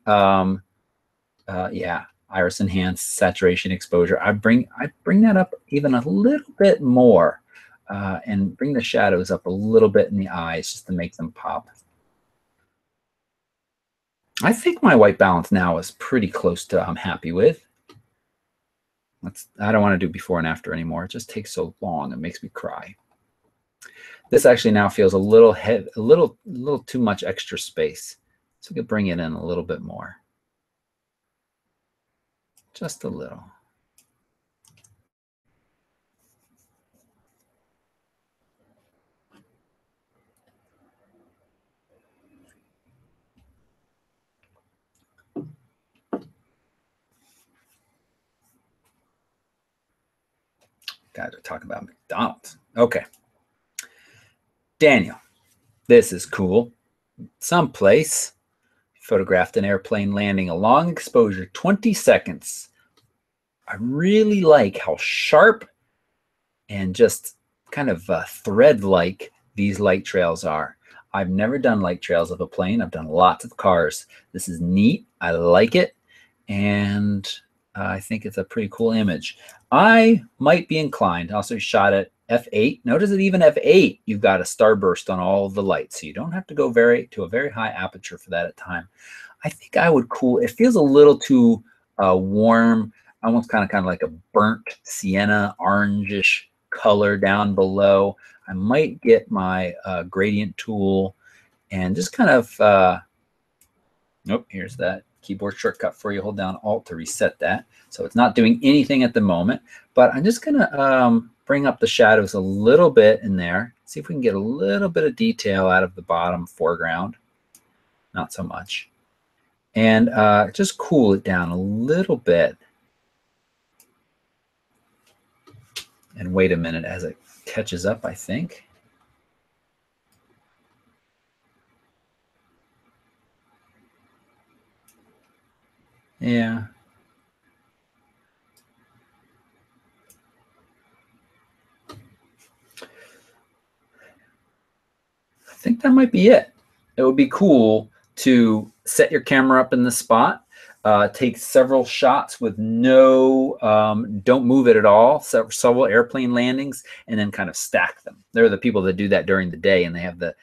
Yeah, iris enhance, saturation, exposure. I bring that up even a little bit more and bring the shadows up a little bit in the eyes just to make them pop. I think my white balance now is pretty close to I'm happy with. I don't want to do before and after anymore. It just takes so long. It makes me cry. This actually now feels a little heavy, a little too much extra space. So we could bring it in a little bit more. Just a little. Guys are talking about McDonald's. Okay. Daniel, this is cool. Someplace photographed an airplane landing a long exposure, 20 seconds. I really like how sharp and just kind of thread-like these light trails are. I've never done light trails of a plane. I've done lots of cars. This is neat. I like it. And I think it's a pretty cool image. I might be inclined. I also shot at f8. Notice that even f8, you've got a starburst on all of the lights. So you don't have to go to a very high aperture for that at time. I think I would cool. It feels a little too warm, almost kind of like a burnt sienna orangish color down below. I might get my gradient tool and just kind of, nope, here's that keyboard shortcut for you. Hold down Alt to reset that. So it's not doing anything at the moment, but I'm just gonna bring up the shadows a little bit in there. See if we can get a little bit of detail out of the bottom foreground. Not so much. And just cool it down a little bit. And wait a minute as it catches up, I think. Yeah. I think that might be it. It would be cool to set your camera up in the spot, take several shots with no, don't move it at all, several airplane landings, and then kind of stack them. There are the people that do that during the day, and they have the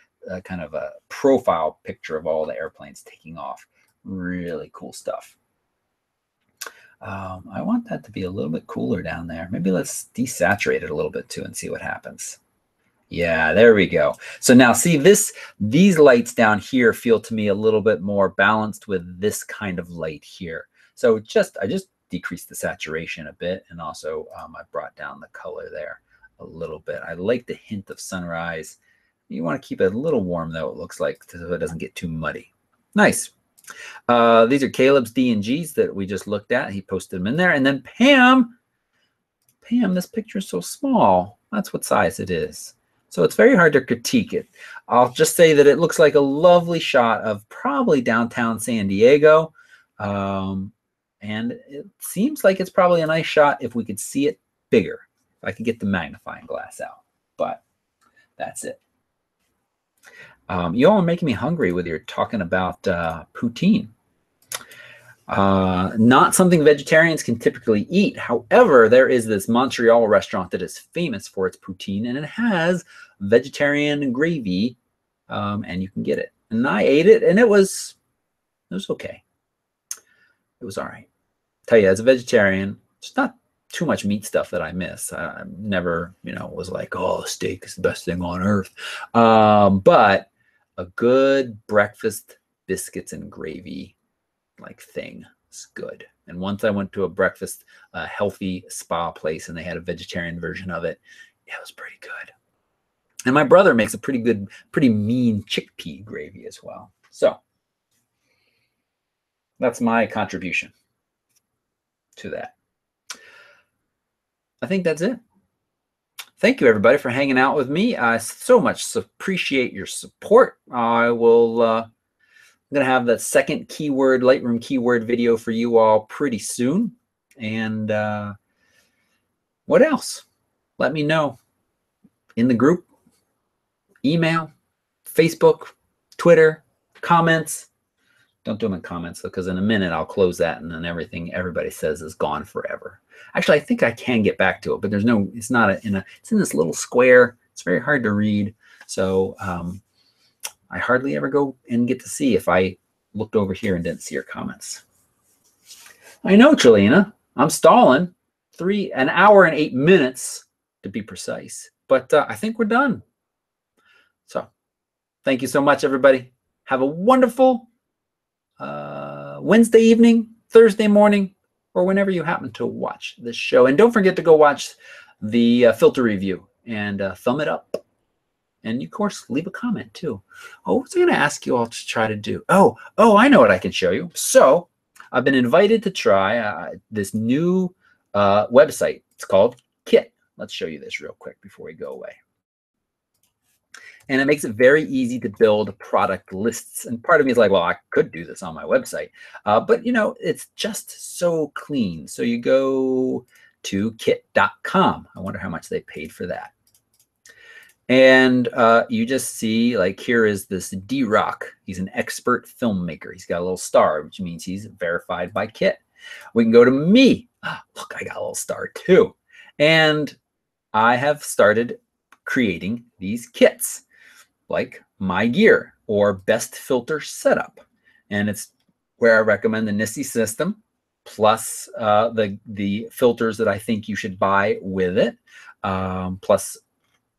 kind of a profile picture of all the airplanes taking off. Really cool stuff. I want that to be a little bit cooler down there. Maybe let's desaturate it a little bit too and see what happens. Yeah, there we go. So now see these lights down here feel to me a little bit more balanced with this kind of light here. So I just decreased the saturation a bit, and also I brought down the color there a little bit. I like the hint of sunrise. You want to keep it a little warm though, it looks like, so it doesn't get too muddy. Nice. These are Caleb's D&Gs that we just looked at. He posted them in there. And then Pam, this picture is so small. That's what size it is. So it's very hard to critique it. I'll just say that it looks like a lovely shot of probably downtown San Diego. And it seems like it's probably a nice shot if we could see it bigger. If I could get the magnifying glass out. But that's it. You all are making me hungry with your talking about poutine. Not something vegetarians can typically eat. However, there is this Montreal restaurant that is famous for its poutine, and it has vegetarian gravy, and you can get it. And I ate it, and it was okay. It was all right. Tell you, as a vegetarian, it's not too much meat stuff that I miss. I never, was like, oh, steak is the best thing on earth. But a good breakfast, biscuits and gravy like thing is good. And once I went to a breakfast healthy spa place and they had a vegetarian version of it, it was pretty good. And my brother makes a pretty mean chickpea gravy as well. So that's my contribution to that. I think that's it. Thank you, everybody, for hanging out with me. I so much appreciate your support. I will, I'm going to have the second Lightroom keyword video for you all pretty soon. And what else? Let me know in the group, email, Facebook, Twitter, comments. Don't do them in comments, though, because in a minute I'll close that and then everything everybody says is gone forever. Actually, I think I can get back to it, but it's not it's in this little square. It's very hard to read. So I hardly ever go and get to see if I looked over here and didn't see your comments. I know, Trelina, I'm stalling. 1 hour and 8 minutes to be precise, but I think we're done. So thank you so much, everybody. Have a wonderful Wednesday evening, Thursday morning, or whenever you happen to watch this show. And don't forget to go watch the filter review and thumb it up. And of course, leave a comment too. Oh, what was I going to ask you all to try to do? Oh, I know what I can show you. So I've been invited to try this new website. It's called Kit. Let's show you this real quick before we go away. And it makes it very easy to build product lists. And part of me is like, well, I could do this on my website. But, it's just so clean. So you go to kit.com. I wonder how much they paid for that. And you just see, like, here is this D-Rock. He's an expert filmmaker. He's got a little star, which means he's verified by Kit. We can go to me. Look, I got a little star too. And I have started creating these kits, like my gear or best filter setup. And it's where I recommend the NISI system, plus the filters that I think you should buy with it, plus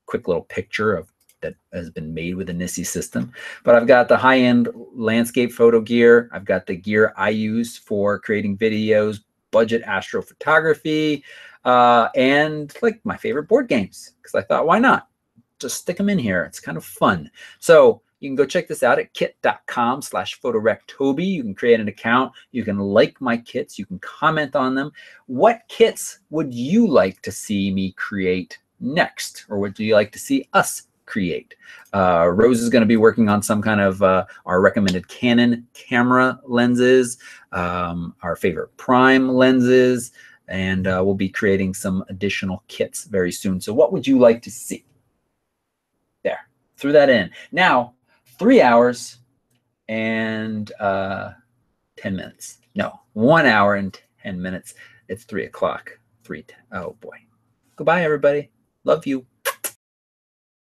quick little picture of that has been made with the NISI system. But I've got the high-end landscape photo gear. I've got the gear I use for creating videos, budget astrophotography, and like my favorite board games, because I thought, why not? Just stick them in here. It's kind of fun. So you can go check this out at kit.com/photorectoby. You can create an account. You can like my kits. You can comment on them. What kits would you like to see me create next? Or would you like to see us create? Rose is going to be working on some kind of our recommended Canon camera lenses, our favorite prime lenses, and we'll be creating some additional kits very soon. So what would you like to see? There, threw that in. Now, 3 hours and 10 minutes. No, 1 hour and 10 minutes. It's 3 o'clock. 3:10. Oh boy. Goodbye, everybody. Love you.